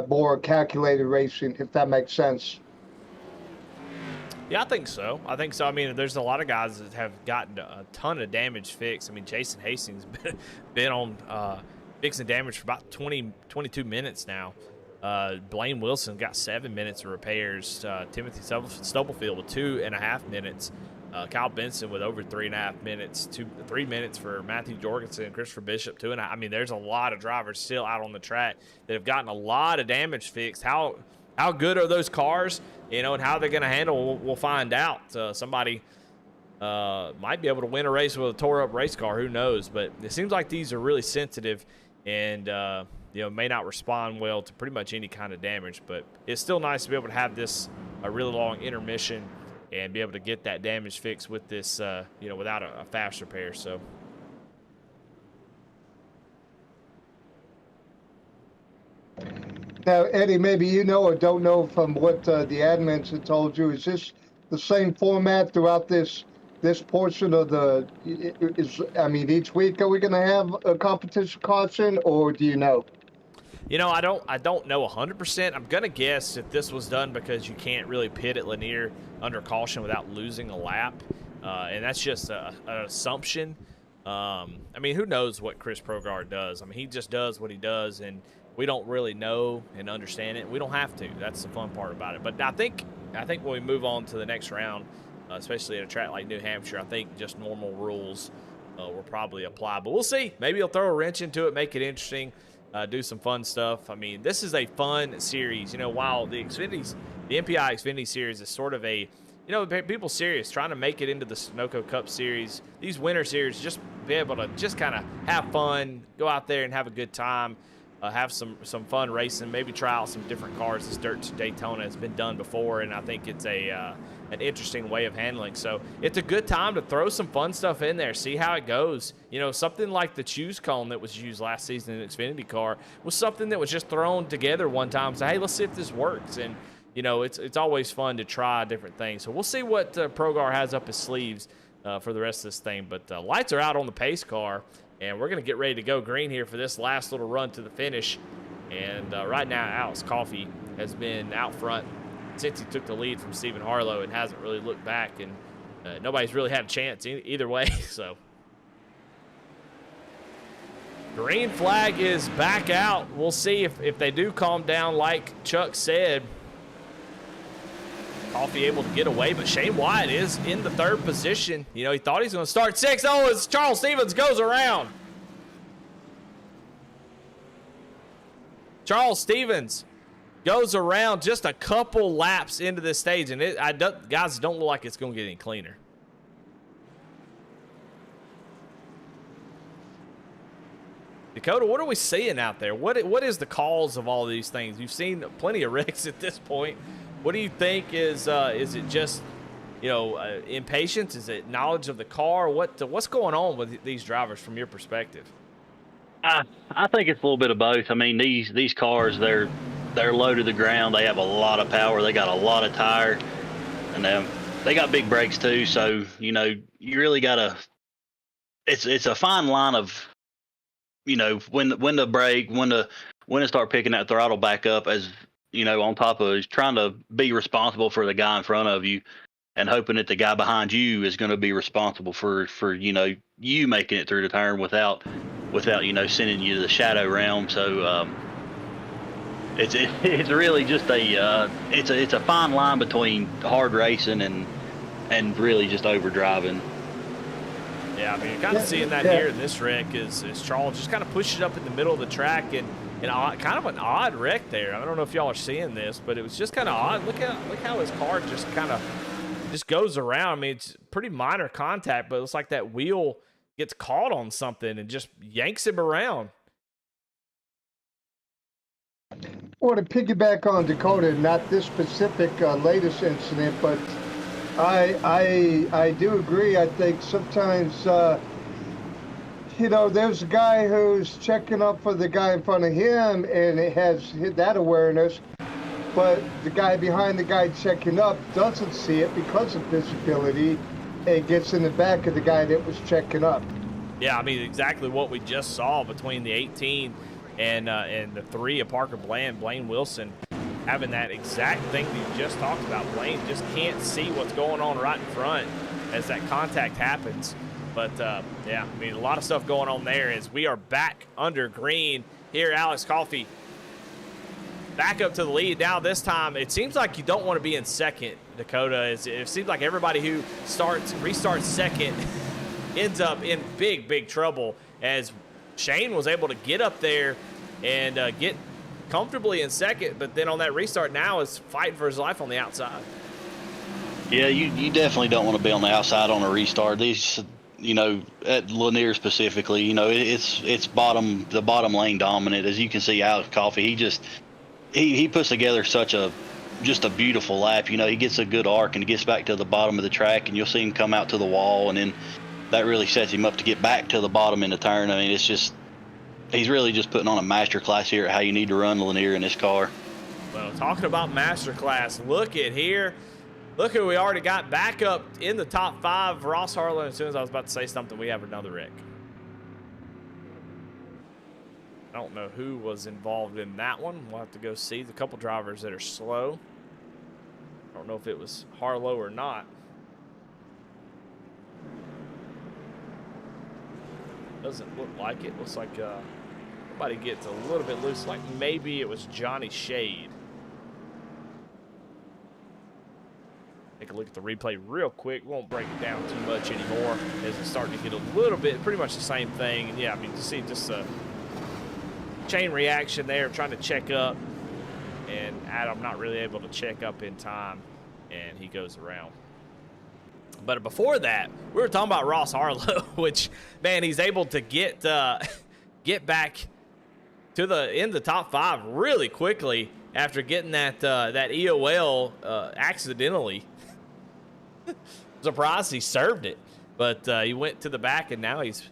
more calculated racing, if that makes sense. Yeah, I think so. I mean, there's a lot of guys that have gotten a ton of damage fixed. I mean, Jason Hastings been on fixing damage for about 22 minutes now. Blaine Wilson got 7 minutes of repairs. Timothy Stubblefield with 2.5 minutes. Kyle Benson with over 3.5 minutes. 3 minutes for Matthew Jorgensen and Christopher Bishop. 2.5. I mean, there's a lot of drivers still out on the track that have gotten a lot of damage fixed. How good are those cars? And how they're going to handle, we'll find out. Somebody might be able to win a race with a tore-up race car. Who knows? But it seems like these are really sensitive and, may not respond well to pretty much any kind of damage. But it's still nice to be able to have this a really long intermission and be able to get that damage fixed with this, without a fast repair. So. Now, Eddie, maybe you know or don't know from what the admins have told you. Is this the same format throughout this portion of the? Each week are we going to have a competition caution, or do you know? I don't know 100%. I'm gonna guess if this was done because you can't really pit at Lanier under caution without losing a lap, and that's just an assumption. Who knows what Chris Progard does? I mean, he just does what he does, and we don't really know and understand it. We don't have to. That's the fun part about it. But I think when we move on to the next round, especially at a track like New Hampshire, I think just normal rules will probably apply. But we'll see. Maybe he'll throw a wrench into it, make it interesting, do some fun stuff. I mean, this is a fun series. While the MPI Xfinity series is sort of a, people serious trying to make it into the Sunoco Cup series. These winter series, just be able to just kind of have fun, go out there and have a good time. Have some fun racing, maybe try out some different cars. This Dirt to Daytona has been done before, and I think it's an interesting way of handling. So it's a good time to throw some fun stuff in there, see how it goes. Something like the choose cone that was used last season in an Xfinity car was something that was just thrown together one time. So, hey, let's see if this works. And, it's always fun to try different things. So we'll see what Progar has up his sleeves for the rest of this thing. But lights are out on the pace car. And we're going to get ready to go green here for this last little run to the finish. And right now, Alex Coffey has been out front since he took the lead from Stephen Harlow and hasn't really looked back. And nobody's really had a chance either way. So green flag is back out. We'll see if they do calm down like Chuck said. Coffey able to get away, but Shane Wyatt is in the 3rd position. He thought he was going to start 6th. Oh, as Charles Stevens goes around. Charles Stevens goes around just a couple laps into this stage, and guys, don't look like it's going to get any cleaner. Dakota, what are we seeing out there? What is the cause of all these things? You've seen plenty of wrecks at this point. What do you think is it just, impatience? Is it knowledge of the car? What's going on with these drivers from your perspective? I think it's a little bit of both. I mean, these cars, they're low to the ground. They have a lot of power. They got a lot of tire, and they got big brakes too. So you really gotta. It's a fine line of, when to brake, when to start picking that throttle back up, as on top of trying to be responsible for the guy in front of you, and hoping that the guy behind you is going to be responsible for you making it through the turn without sending you to the shadow realm. So it's really just it's a fine line between hard racing and really just overdriving. Yeah, I mean, you're kind of seeing that here in this wreck is Charles just kind of pushes it up in the middle of the track, and kind of an odd wreck there. I don't know if y'all are seeing this, but it was just kind of odd. Look how his car just kind of just goes around. I mean, it's pretty minor contact, but it's like that wheel gets caught on something and just yanks him around. I want to piggyback on Dakota, not this specific latest incident, but I do agree. I think sometimes, there's a guy who's checking up for the guy in front of him, and it has that awareness, but the guy behind the guy checking up doesn't see it because of visibility. It gets in the back of the guy that was checking up. Yeah, I mean, exactly what we just saw between the 18 and the 3 of Parker Bland, Blaine Wilson, having that exact thing that you just talked about. Blaine just can't see what's going on right in front as that contact happens. But, yeah, I mean, a lot of stuff going on there as we are back under green here. Alex Coffey back up to the lead. Now this time, it seems like you don't want to be in second, Dakota. It seems like everybody who restarts second ends up in big trouble, as Shane was able to get up there and get comfortably in second, but then on that restart now is fighting for his life on the outside. Yeah, you definitely don't want to be on the outside on a restart. These, at Lanier specifically, it's the bottom lane dominant. As you can see, Alex Coffey, he puts together just a beautiful lap. He gets a good arc and gets back to the bottom of the track, and you'll see him come out to the wall, and then that really sets him up to get back to the bottom in the turn. I mean, he's really just putting on a master class here at how you need to run Lanier in this car. Well, talking about master class, look at here. Look who we already got back up in the top 5. Ross Harlan. As soon as I was about to say something, we have another wreck. I don't know who was involved in that one. We'll have to go see. The couple drivers that are slow. I don't know if it was Harlow or not. Doesn't look like it. Looks like somebody gets a little bit loose. Like maybe it was Johnny Shade. Take a look at the replay real quick. Won't break it down too much anymore as it's starting to get a little bit, pretty much the same thing. And yeah, I mean, you see just a chain reaction there, trying to check up, and Adam not really able to check up in time, and he goes around. But before that, we were talking about Ross Harlow, which, man, he's able to get back to in the top 5 really quickly after getting that EOL accidentally. Surprised he served it, but he went to the back, and now he's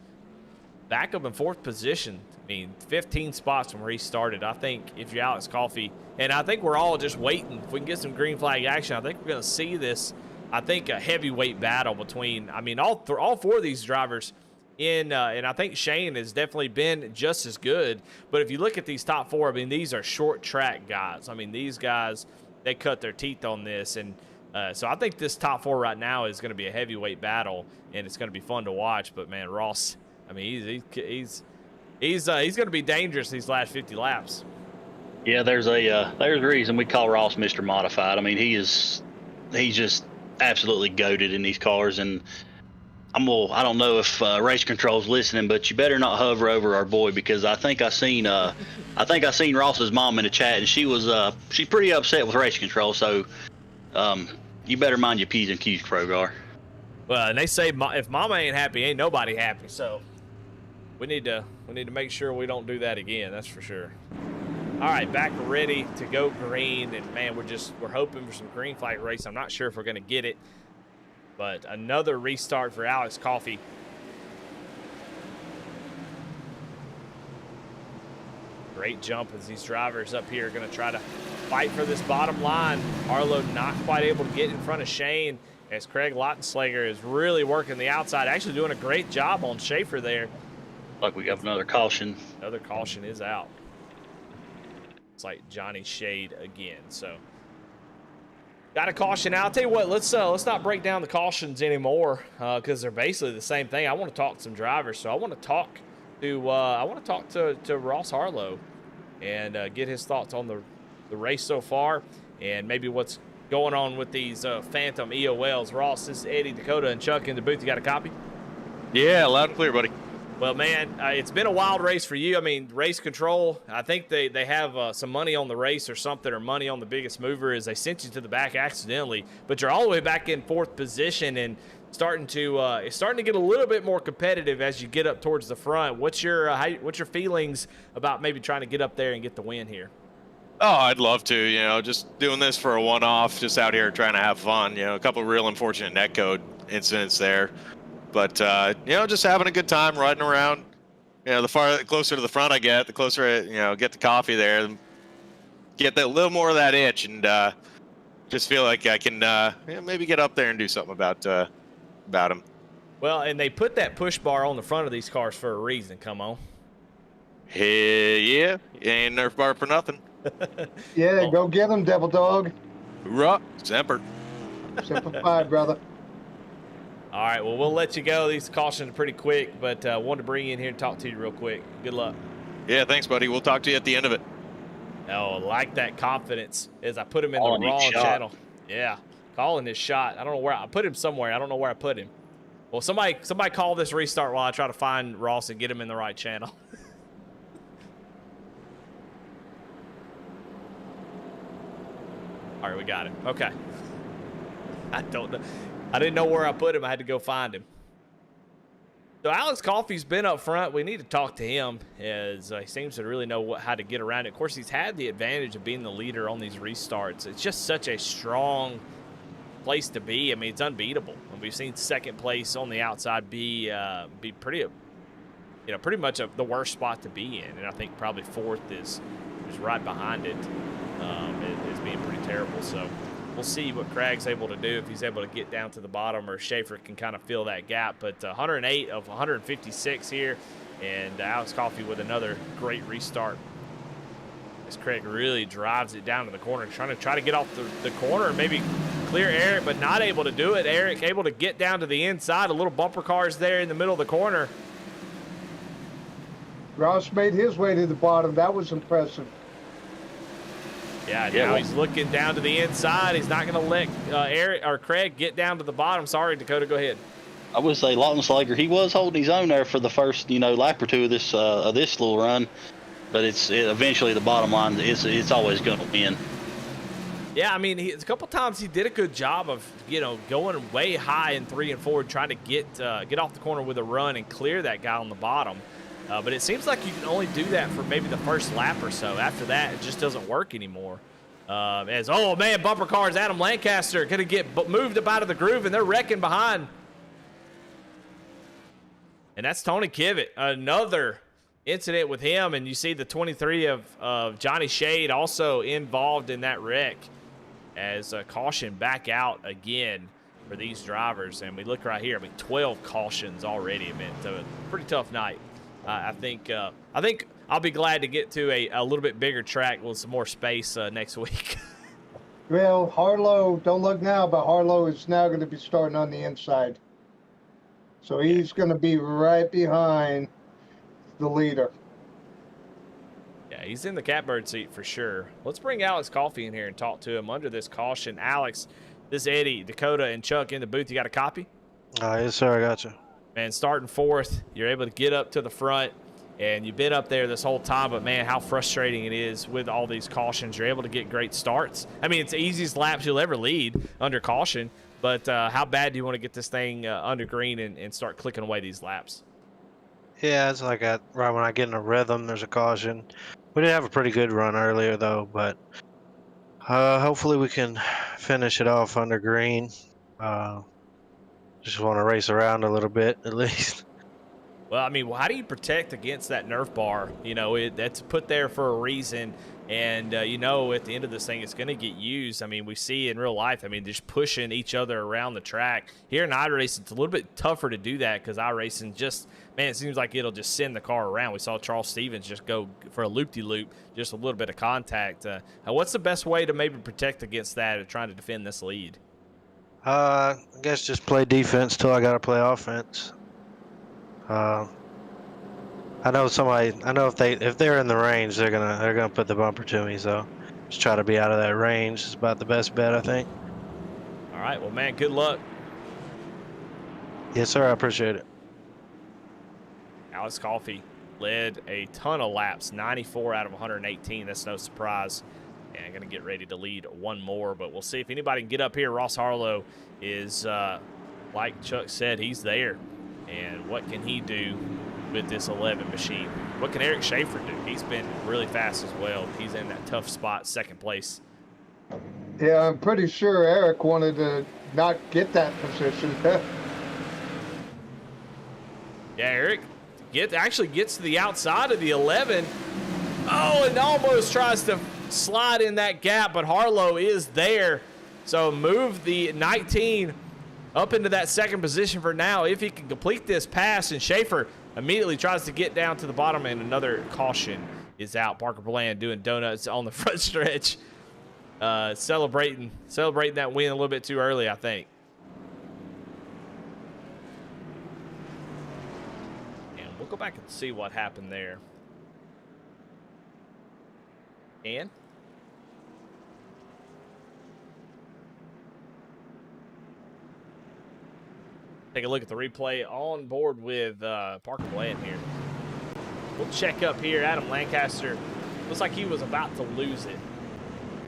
back up in 4th position. I mean, 15 spots from where he started. I think if you're Alex Coffey, and I think we're all just waiting. If we can get some green flag action, I think we're going to see this. I think a heavyweight battle between, I mean, all 4 of these drivers and I think Shane has definitely been just as good. But if you look at these top 4, I mean, these are short track guys. I mean, these guys, they cut their teeth on this. And so I think this top 4 right now is going to be a heavyweight battle, and it's going to be fun to watch. But, man, Ross, I mean, he's going to be dangerous these last 50 laps. Yeah, there's a reason we call Ross Mr. Modified. I mean, he's just absolutely goated in these cars, and I don't know if race control's listening, but you better not hover over our boy, because I think I seen Ross's mom in the chat, and she's pretty upset with race control. So you better mind your P's and Q's, Krogar. Well, and they say if mama ain't happy, ain't nobody happy. So we need to make sure we don't do that again. That's for sure. All right, back ready to go green, and man, we're hoping for some green flag race. I'm not sure if we're going to get it, but another restart for Alex Coffey. Great jump as these drivers up here are going to try to fight for this bottom line. Harlow not quite able to get in front of Shane as Craig Lautenslager is really working the outside, actually doing a great job on Schaefer there. Like we got another caution. Another caution is out. It's like Johnny Shade again. So got a caution out. I'll tell you what, let's not break down the cautions anymore because they're basically the same thing. I want to talk to some drivers, so I want to talk to Ross Harlow and get his thoughts on the race so far and maybe what's going on with these Phantom EOLs. Ross, this is Eddie, Dakota, and Chuck in the booth. You got a copy? Yeah, loud and clear, buddy. Well, man, it's been a wild race for you. I mean, race control, I think they have some money on the race or something, or money on the biggest mover as they sent you to the back accidentally. But you're all the way back in fourth position and it's starting to get a little bit more competitive as you get up towards the front. What's your feelings about maybe trying to get up there and get the win here? Oh, I'd love to, just doing this for a one-off, just out here trying to have fun, a couple of real unfortunate netcode incidents there. But, just having a good time riding around. The closer to the front I get, the closer I, get the coffee there, get a little more of that itch and just feel like I can maybe get up there and do something about him. Well, and they put that push bar on the front of these cars for a reason. Come on. Hey, yeah. Ain't Nerf bar for nothing. Yeah, go get him, Devil Dog. Hoorah. Semper. Semper Fi, brother. All right, well, we'll let you go. These cautions are pretty quick, but wanted to bring you in here and talk to you real quick. Good luck. Yeah, thanks, buddy. We'll talk to you at the end of it. Oh, like that confidence as I put him in the wrong channel. Yeah, calling his shot. I don't know where I put him somewhere. I don't know where I put him. Well, somebody call this restart while I try to find Ross and get him in the right channel. All right, we got him. Okay. I don't know. I didn't know where I put him. I had to go find him. So Alex Coffey's been up front. We need to talk to him as he seems to really know how to get around it. Of course, he's had the advantage of being the leader on these restarts. It's just such a strong place to be. I mean, it's unbeatable. And we've seen second place on the outside be pretty, pretty much the worst spot to be in. And I think probably fourth is right behind it. Is being pretty terrible. So we'll see what Craig's able to do, if he's able to get down to the bottom or Schaefer can kind of fill that gap. But 108 of 156 here, and Alex Coffey with another great restart as Craig really drives it down to the corner, trying to get off the corner and maybe clear Eric, but not able to do it. Eric able to get down to the inside. A little bumper cars there in the middle of the corner. Ross made his way to the bottom. That was impressive. Yeah, now he's looking down to the inside. He's not going to let Eric or Craig get down to the bottom. Sorry, Dakota, go ahead. I would say Lautenslager, he was holding his own there for the first, lap or two of this little run, but eventually the bottom line it's always going to win. Yeah, I mean, a couple times he did a good job of going way high in 3 and 4, trying to get off the corner with a run and clear that guy on the bottom. But it seems like you can only do that for maybe the first lap or so. After that, it just doesn't work anymore. Oh, man, bumper cars, Adam Lancaster going to get moved up out of the groove, and they're wrecking behind. And that's Tony Kivett. Another incident with him, and you see the 23 of Johnny Shade also involved in that wreck as caution back out again for these drivers. And we look right here, 12 cautions already. It's a pretty tough night. I think I'll be glad to get to a little bit bigger track with some more space next week. Well, Harlow, don't look now, but Harlow is now going to be starting on the inside. So he's going to be right behind the leader. Yeah, he's in the catbird seat for sure. Let's bring Alex Coffey in here and talk to him under this caution. Alex, this is Eddie, Dakota, and Chuck in the booth. You got a copy? Yes, sir. I got you. Man, starting fourth, you're able to get up to the front, and you've been up there this whole time, but, man, how frustrating it is with all these cautions. You're able to get great starts. I mean, it's the easiest laps you'll ever lead under caution, but how bad do you want to get this thing under green and start clicking away these laps? Yeah, it's like right when I get in a rhythm, there's a caution. We did have a pretty good run earlier though, but hopefully we can finish it off under green. Just want to race around a little bit at least. Well, I mean, how do you protect against that Nerf bar? You know, that's put there for a reason. And, you know, at the end of this thing, it's going to get used. I mean, we see in real life, I mean, just pushing each other around the track. Here in iRacing, it's a little bit tougher to do that because iRacing just, man, it seems like it'll just send the car around. We saw Charles Stevens just go for a loop-de-loop, just a little bit of contact. What's the best way to maybe protect against that or trying to defend this lead? I guess just play defense till I got to play offense. I know if they're in the range, they're gonna put the bumper to me. So just try to be out of that range is about the best bet, I think. All right, well, man, good luck. Yes, sir. I appreciate it. Alex Coffey led a ton of laps, 94 out of 118. That's no surprise. And I'm going to get ready to lead one more, but we'll see if anybody can get up here. Ross Harlow is, like Chuck said, he's there. And what can he do with this 11 machine? What can Eric Schaefer do? He's been really fast as well. He's in that tough spot, second place. Yeah, I'm pretty sure Eric wanted to not get that position. Yeah, Eric actually gets to the outside of the 11. Oh, and almost tries to slide in that gap, but Harlow is there. So move the 19 up into that second position for now if he can complete this pass, and Schaefer immediately tries to get down to the bottom, and another caution is out. Parker Bland doing donuts on the front stretch, celebrating that win a little bit too early, I think. And we'll go back and see what happened there. And take a look at the replay on board with Parker Bland here. We'll check up here. Adam Lancaster looks like he was about to lose it.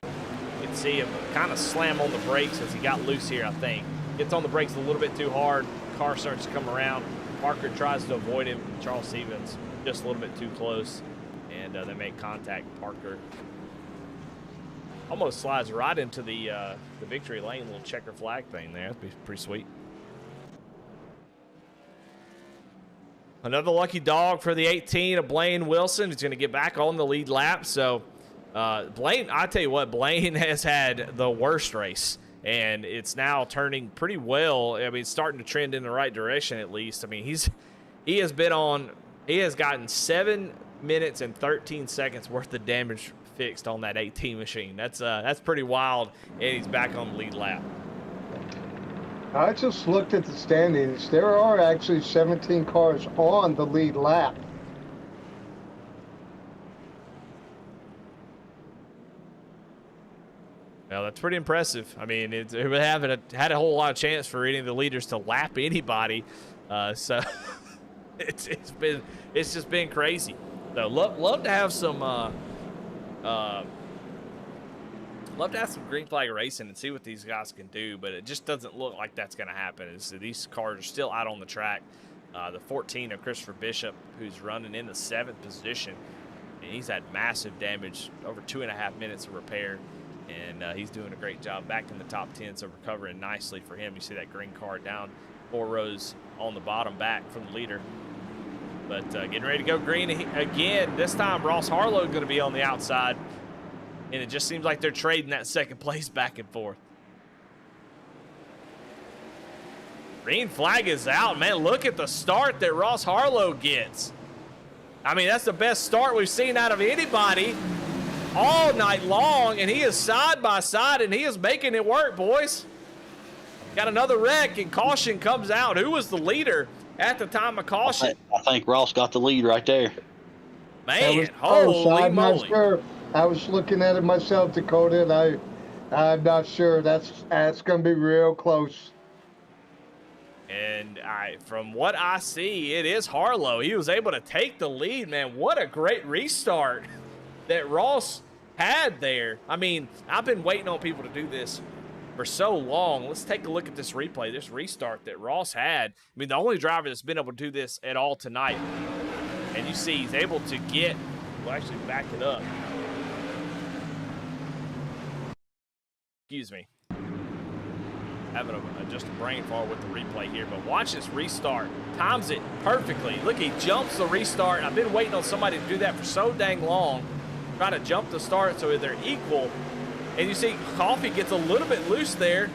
You can see him kind of slam on the brakes as he got loose here, I think. Gets on the brakes a little bit too hard. Car starts to come around. Parker tries to avoid him. Charles Stevens just a little bit too close. And they make contact. Parker almost slides right into the victory lane, little checker flag thing there. That'd be pretty sweet. Another lucky dog for the 18 of Blaine Wilson. He's going to get back on the lead lap. So, Blaine, I tell you what, Blaine has had the worst race, and it's now turning pretty well. I mean, it's starting to trend in the right direction at least. I mean, he has gotten 7 minutes and 13 seconds worth of damage fixed on that 18 machine. That's pretty wild, and he's back on the lead lap. I just looked at the standings. There are actually 17 cars on the lead lap. Well, that's pretty impressive. I mean, it haven't had a whole lot of chance for any of the leaders to lap anybody. So it's just been crazy. So love to have some green flag racing and see what these guys can do, but it just doesn't look like that's going to happen. These cars are still out on the track. The 14 of Christopher Bishop, who's running in the 7th position, and he's had massive damage, over 2.5 minutes of repair, and he's doing a great job back in the top 10, so recovering nicely for him. You see that green car down 4 rows on the bottom back from the leader. But getting ready to go green again. This time Ross Harlow going to be on the outside. And it just seems like they're trading that second place back and forth. Green flag is out, man. Look at the start that Ross Harlow gets. I mean, that's the best start we've seen out of anybody all night long. And he is side by side, and he is making it work, boys. Got another wreck, and caution comes out. Who was the leader at the time of caution? I think Ross got the lead right there. Man, holy I'm moly. not sure. I was looking at it myself, Dakota, and I'm not sure. That's going to be real close. And from what I see, it is Harlow. He was able to take the lead, man. What a great restart that Ross had there. I mean, I've been waiting on people to do this for so long. Let's take a look at this replay, this restart that Ross had. I mean, the only driver that's been able to do this at all tonight. And you see he's able to get We'll actually back it up. Excuse me. Having just a brain fart with the replay here, but watch this restart. Times it perfectly. Look, he jumps the restart. I've been waiting on somebody to do that for so dang long. Try to jump the start so they're equal. And you see Coffee gets a little bit loose there.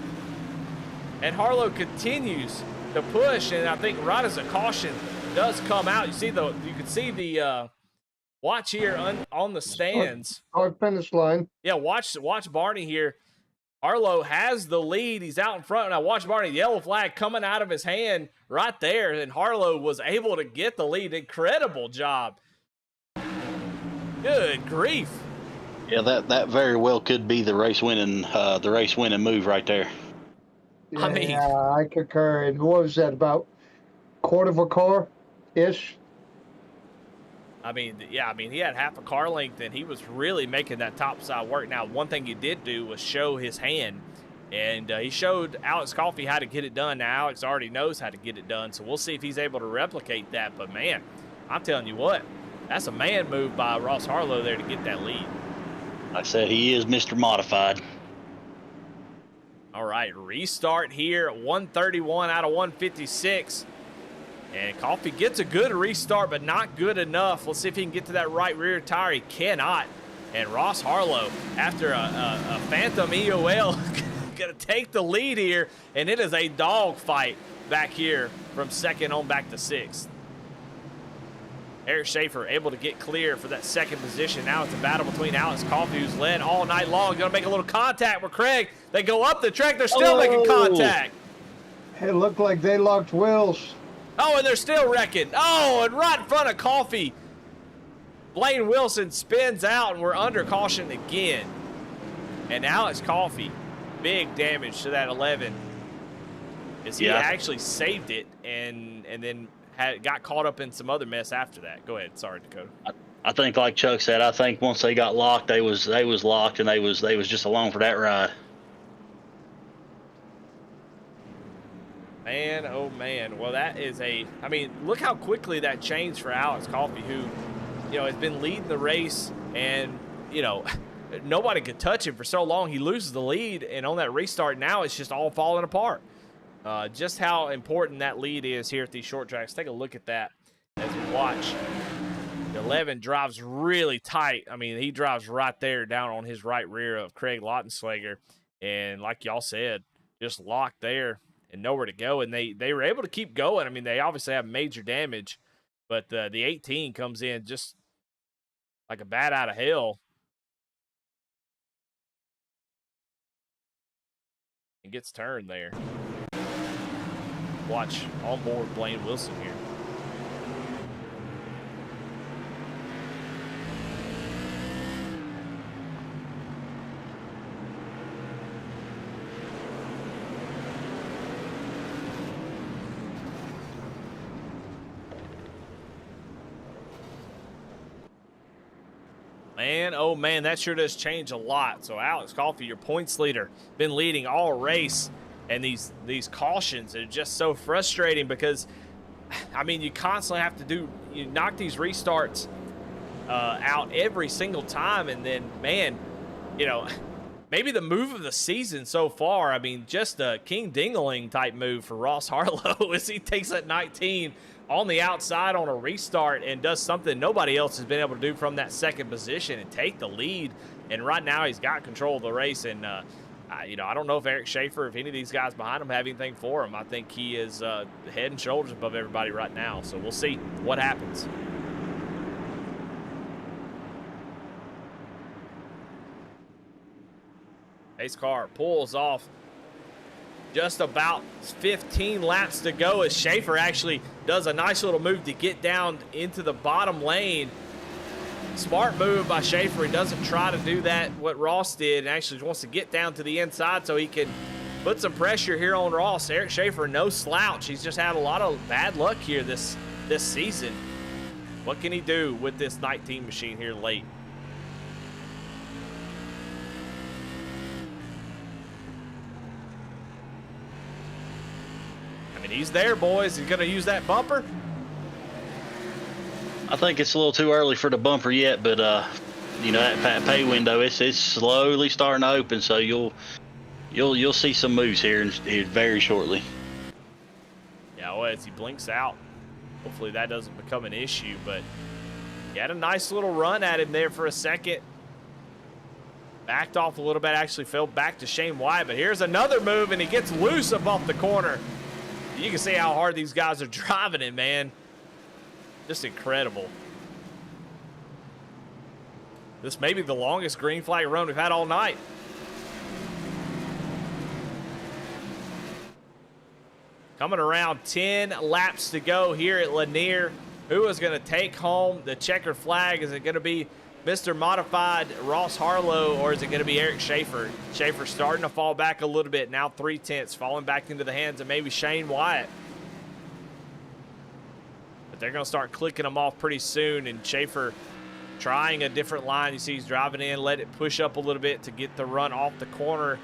And Harlow continues to push, and I think right as a caution does come out. You can see the watch here on the stands. Start finish line. Yeah, watch Barney here. Harlow has the lead. He's out in front. Now watch Barney, yellow flag coming out of his hand right there. And Harlow was able to get the lead. Incredible job. Good grief. Yeah, that very well could be the race winning move right there. Yeah, I mean, I concur. And what was that, about quarter of a car-ish? I mean, yeah, he had half a car length, and he was really making that top side work. Now, one thing he did do was show his hand, and he showed Alex Coffey how to get it done. Now, Alex already knows how to get it done, so we'll see if he's able to replicate that. But, man, I'm telling you what, that's a man move by Ross Harlow there to get that lead. I said he is Mr. Modified. All right, restart here, 131 out of 156. And Coffey gets a good restart, but not good enough. Let's see if he can get to that right rear tire. He cannot. And Ross Harlow, after a Phantom EOL, going to take the lead here. And it is a dog fight back here from second on back to sixth. Eric Schaefer able to get clear for that second position. Now it's a battle between Alex Coffey, who's led all night long. Going to make a little contact with Craig. They go up the track. They're still making contact. It looked like they locked wheels. Oh, and they're still wrecking. Oh, and right in front of Coffey, Blaine Wilson spins out, and we're under caution again. And Alex Coffey, big damage to that 11. As he actually saved it and then got caught up in some other mess after that. Go ahead. Sorry, Dakota. I think, like Chuck said, I think once they got locked, they was locked, and they was just along for that ride. Man, oh man. Well, that is look how quickly that changed for Alex Coffey, who, has been leading the race, and, nobody could touch him for so long. He loses the lead, and on that restart now, it's just all falling apart. Just how important that lead is here at these short tracks. Take a look at that as we watch. The 11 drives really tight. He drives right there down on his right rear of Craig Lautenschlager, and like y'all said, just locked there and nowhere to go. And they were able to keep going. They obviously have major damage, but the 18 comes in just like a bat out of hell and gets turned there. Watch on board Blaine Wilson here. Man, oh man, that sure does change a lot. So Alex Coffey, your points leader, been leading all race, and these cautions are just so frustrating because, you constantly have to knock these restarts out every single time, and then, man, maybe the move of the season so far, just a King Dingling type move for Ross Harlow as he takes that 19 on the outside on a restart and does something nobody else has been able to do from that second position and take the lead. And right now he's got control of the race. And, I don't know if Eric Schaefer, if any of these guys behind him have anything for him. I think he is head and shoulders above everybody right now. So we'll see what happens. Pace car pulls off. Just about 15 laps to go as Schaefer actually does a nice little move to get down into the bottom lane. Smart move by Schaefer. He doesn't try to do that, what Ross did, and actually wants to get down to the inside so he can put some pressure here on Ross. Eric Schaefer, no slouch. He's just had a lot of bad luck here this season. What can he do with this 19 machine here late? He's there, boys. He's going to use that bumper. I think it's a little too early for the bumper yet, but you know, that pay window, it's slowly starting to open, so you'll see some moves here very shortly. Yeah, well, as he blinks out, hopefully that doesn't become an issue, but he had a nice little run at him there for a second. Backed off a little bit, actually fell back to Shane White, but here's another move, and he gets loose up off the corner. You can see how hard these guys are driving it, man. Just incredible. This may be the longest green flag run we've had all night. Coming around 10 laps to go here at Lanier. Who is going to take home the checkered flag? Is it going to be Mr. Modified Ross Harlow, or is it going to be Eric Schaefer? Schaefer starting to fall back a little bit. Now 3/10, falling back into the hands of maybe Shane Wyatt. But they're going to start clicking them off pretty soon, and Schaefer trying a different line. You see he's driving in, let it push up a little bit to get the run off the corner.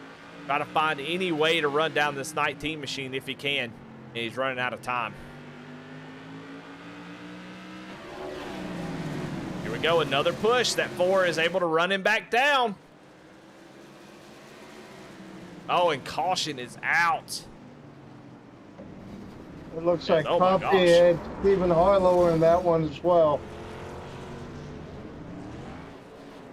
Try to find any way to run down this 19 machine if he can, and he's running out of time. Here we go, another push. That 4 is able to run him back down. Oh, and caution is out. It looks like Oh my Coffee and Stephen Harlow in that one as well.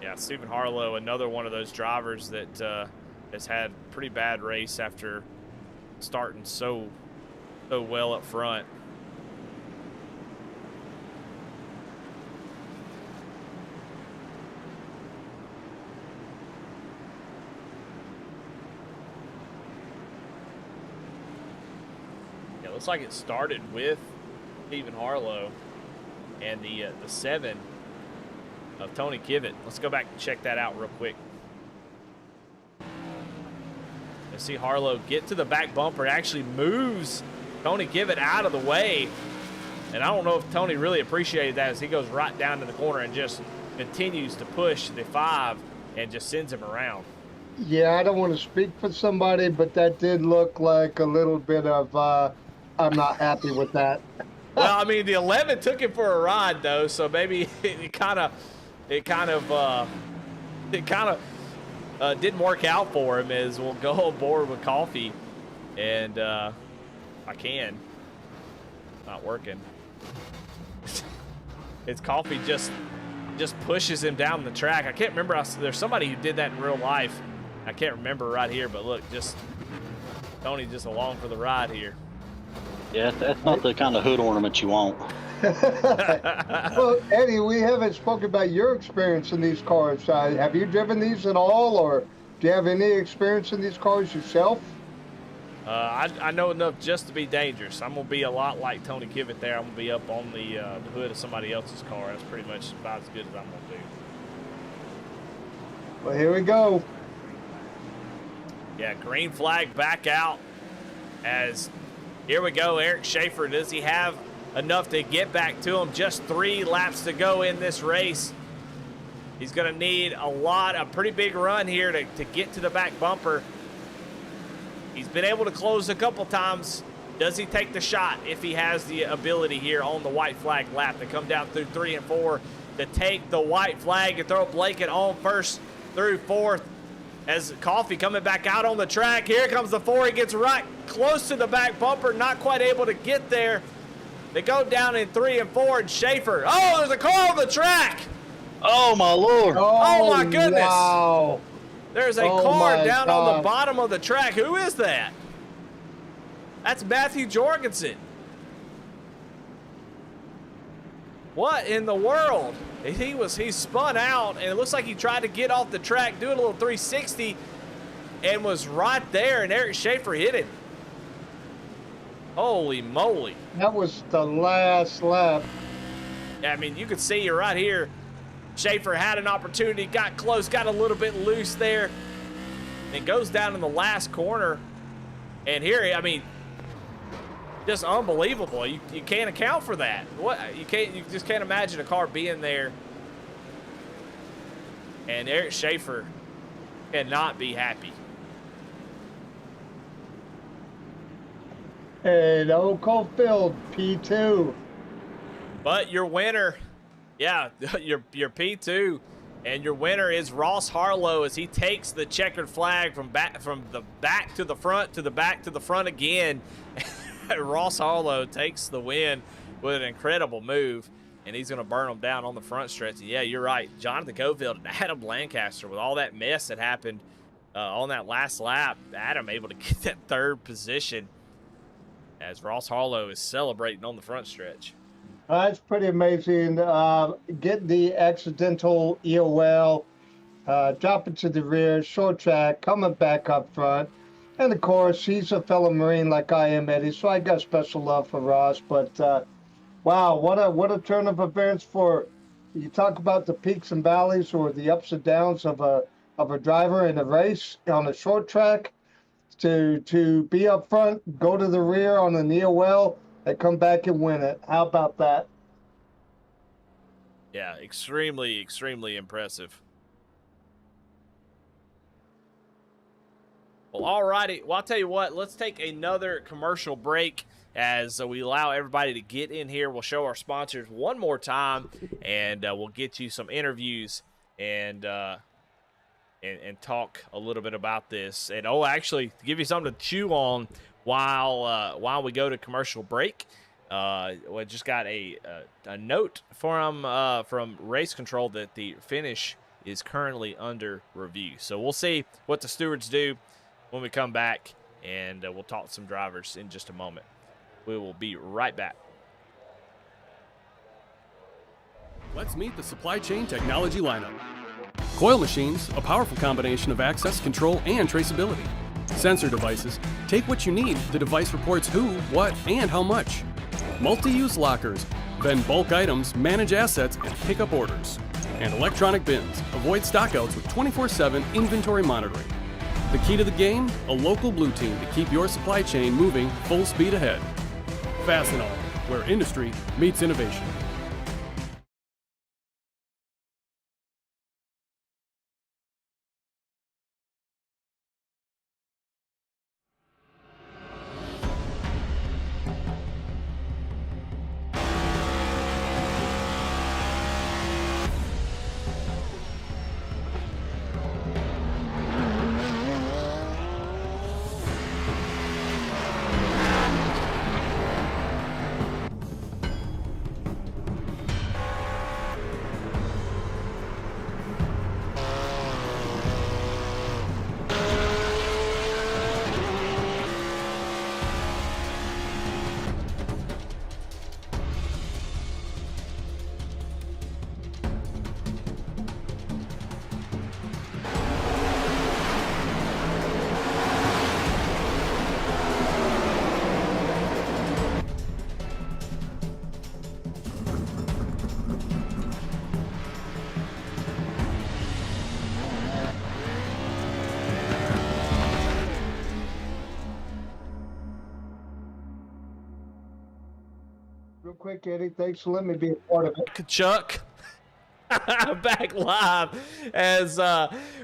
Yeah, Stephen Harlow, another one of those drivers that has had a pretty bad race after starting so well up front. Looks like it started with Stephen Harlow and the 7 of Tony Kivett. Let's go back and check that out real quick. You see Harlow get to the back bumper. It actually moves Tony Kivett out of the way. And I don't know if Tony really appreciated that, as he goes right down to the corner and just continues to push the 5 and just sends him around. Yeah, I don't want to speak for somebody, but that did look like a little bit of I'm not happy with that. Well, I mean, the 11 took him for a ride, though, so maybe it kind of didn't work out for him. As we'll go aboard with Coffee, and I can. Not working. It's Coffee just pushes him down the track. I can't remember. There's somebody who did that in real life. I can't remember right here, but look, just Tony just along for the ride here. Yeah, that's not the kind of hood ornament you want. Well, Eddie, we haven't spoken about your experience in these cars. Have you driven these at all, or do you have any experience in these cars yourself? I know enough just to be dangerous. I'm going to be a lot like Tony Kivett there. I'm going to be up on the hood of somebody else's car. That's pretty much about as good as I'm going to do. Well, here we go. Yeah, green flag back out. As here we go, Eric Schaefer. Does he have enough to get back to him? Just 3 laps to go in this race. He's going to need a pretty big run here to get to the back bumper. He's been able to close a couple times. Does he take the shot if he has the ability here on the white flag lap to come down through 3 and 4 to take the white flag and throw a blanket on 1st through 4th? As Coffee coming back out on the track. Here comes the 4. He gets right close to the back bumper, not quite able to get there. They go down in 3 and 4, and Schaefer. Oh, there's a car on the track. Oh, my Lord. Oh my goodness. Wow. There's a car down on the bottom of the track. Who is that? That's Matthew Jorgensen. What in the world? He spun out, and it looks like he tried to get off the track, do a little 360, and was right there, and Eric Schaefer hit him. Holy moly. That was the last lap. Yeah, I mean, you can see it right here. Schaefer had an opportunity, got close, got a little bit loose there, and goes down in the last corner. And here, I mean, just unbelievable. You can't account for that. You just can't imagine a car being there. And Eric Schaefer cannot be happy. And Old Coalfield, P2. But your winner Yeah, your P2 and your winner is Ross Harlow as he takes the checkered flag from the back to the front to the back to the front again. Ross Harlow takes the win with an incredible move, and he's going to burn them down on the front stretch. And yeah, you're right. Jonathan Cofield and Adam Lancaster, with all that mess that happened on that last lap, Adam able to get that third position as Ross Harlow is celebrating on the front stretch. That's pretty amazing. Getting the accidental EOL, dropping to the rear, short track, coming back up front. And of course, he's a fellow Marine like I am, Eddie, so I got special love for Ross. But wow, what a turn of events for, you talk about the peaks and valleys or the ups and downs of a driver in a race on a short track, to be up front, go to the rear on an EOL, and come back and win it. How about that? Yeah, extremely, extremely impressive. Well, all righty. Well, I'll tell you what, let's take another commercial break as we allow everybody to get in here. We'll show our sponsors one more time, and we'll get you some interviews and talk a little bit about this. And, actually, to give you something to chew on while we go to commercial break, we just got a note from Race Control that the finish is currently under review. So we'll see what the stewards do when we come back, and we'll talk to some drivers in just a moment. We will be right back. Let's meet the supply chain technology lineup. Coil machines, a powerful combination of access, control, and traceability. Sensor devices, take what you need, the device reports who, what, and how much. Multi-use lockers, vend bulk items, manage assets, and pick up orders. And electronic bins, avoid stockouts with 24/7 inventory monitoring. The key to the game, a local blue team to keep your supply chain moving full speed ahead. Fastenal, where industry meets innovation. Real quick, Eddie, thanks for letting me be a part of it. Chuck, back live as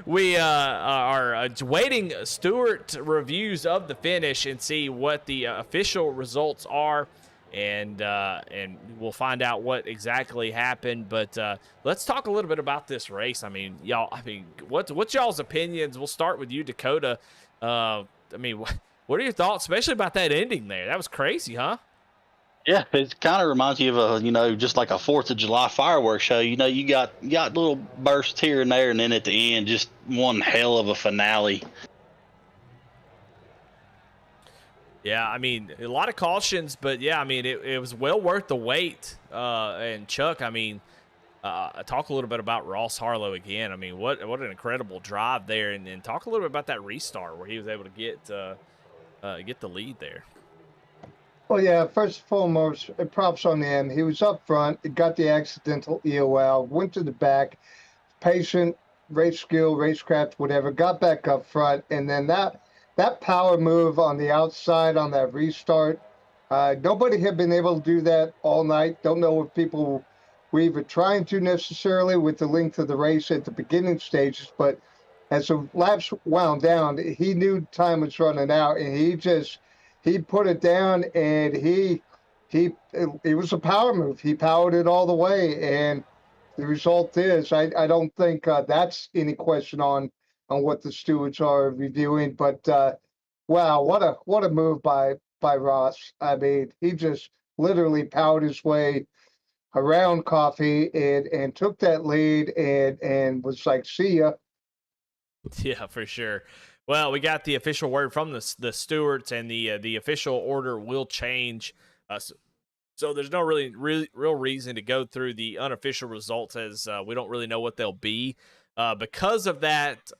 we are waiting Stewart reviews of the finish and see what the official results are, and we'll find out what exactly happened. But let's talk a little bit about this race. I mean, y'all. I mean, what's y'all's opinions? We'll start with you, Dakota. I mean, what are your thoughts, especially about that ending there? That was crazy, huh? Yeah, it kind of reminds you of just like a 4th of July fireworks show. You got little bursts here and there, and then at the end, just one hell of a finale. Yeah, I mean, a lot of cautions, but yeah, I mean, it was well worth the wait. And Chuck, I mean, talk a little bit about Ross Harlow again. I mean, what an incredible drive there, and talk a little bit about that restart where he was able to get the lead there. Well, yeah, first and foremost, props on him. He was up front, got the accidental EOL, went to the back, patient, race skill, racecraft, whatever, got back up front, and then that power move on the outside on that restart, nobody had been able to do that all night. Don't know if people were even trying to necessarily with the length of the race at the beginning stages, but as the laps wound down, he knew time was running out, and he put it down, and it was a power move. He powered it all the way, and the result is. I don't think that's any question on what the stewards are reviewing. But wow, what a move by Ross. I mean, he just literally powered his way around Coffee and took that lead and was like, see ya. Yeah, for sure. Well, we got the official word from the stewards, and the official order will change. So there's no real reason to go through the unofficial results, as we don't really know what they'll be. Because of that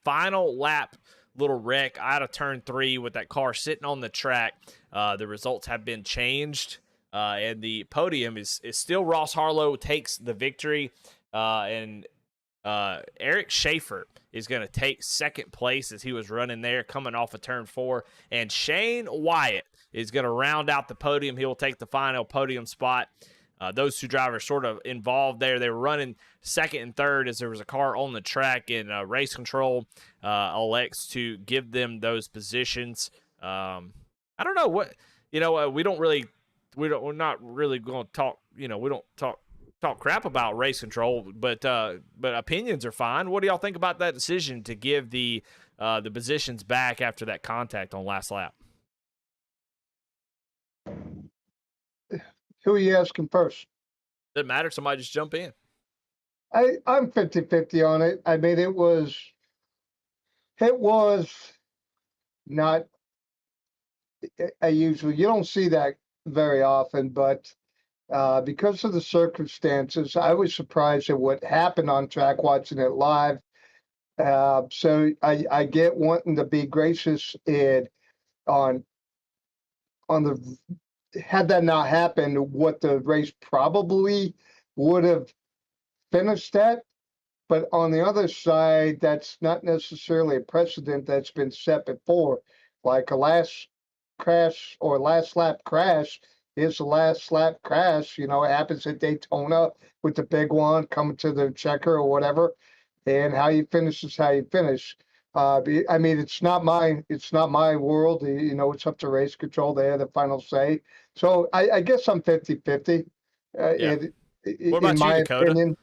final lap little wreck out of turn 3 with that car sitting on the track, the results have been changed, and the podium is still Ross Harlow takes the victory, and Eric Schaefer is going to take second place as he was running there coming off of turn 4, and Shane Wyatt is going to round out the podium. He will take the final podium spot. Those two drivers sort of involved there. They were running second and third as there was a car on the track, and race control elects to give them those positions. I don't know what, we're not really going to talk, we don't talk crap about race control, but opinions are fine. What do y'all think about that decision to give the positions back after that contact on last lap? Who are you asking first? Doesn't matter. Somebody just jump in. I'm 50-50 on it. I mean, it was not usual. You don't see that very often, but because of the circumstances, I was surprised at what happened on track watching it live. So I get wanting to be gracious and on the, had that not happened, what the race probably would have finished at. But on the other side, that's not necessarily a precedent that's been set before. Like a last crash or last lap crash is the last lap crash. It happens at Daytona with the big one coming to the checker or whatever. And how you finish is how you finish. I mean, it's not my world. It's up to race control. They have the final say. So I guess I'm 50-50. Yeah. What about in you, my Dakota? opinion.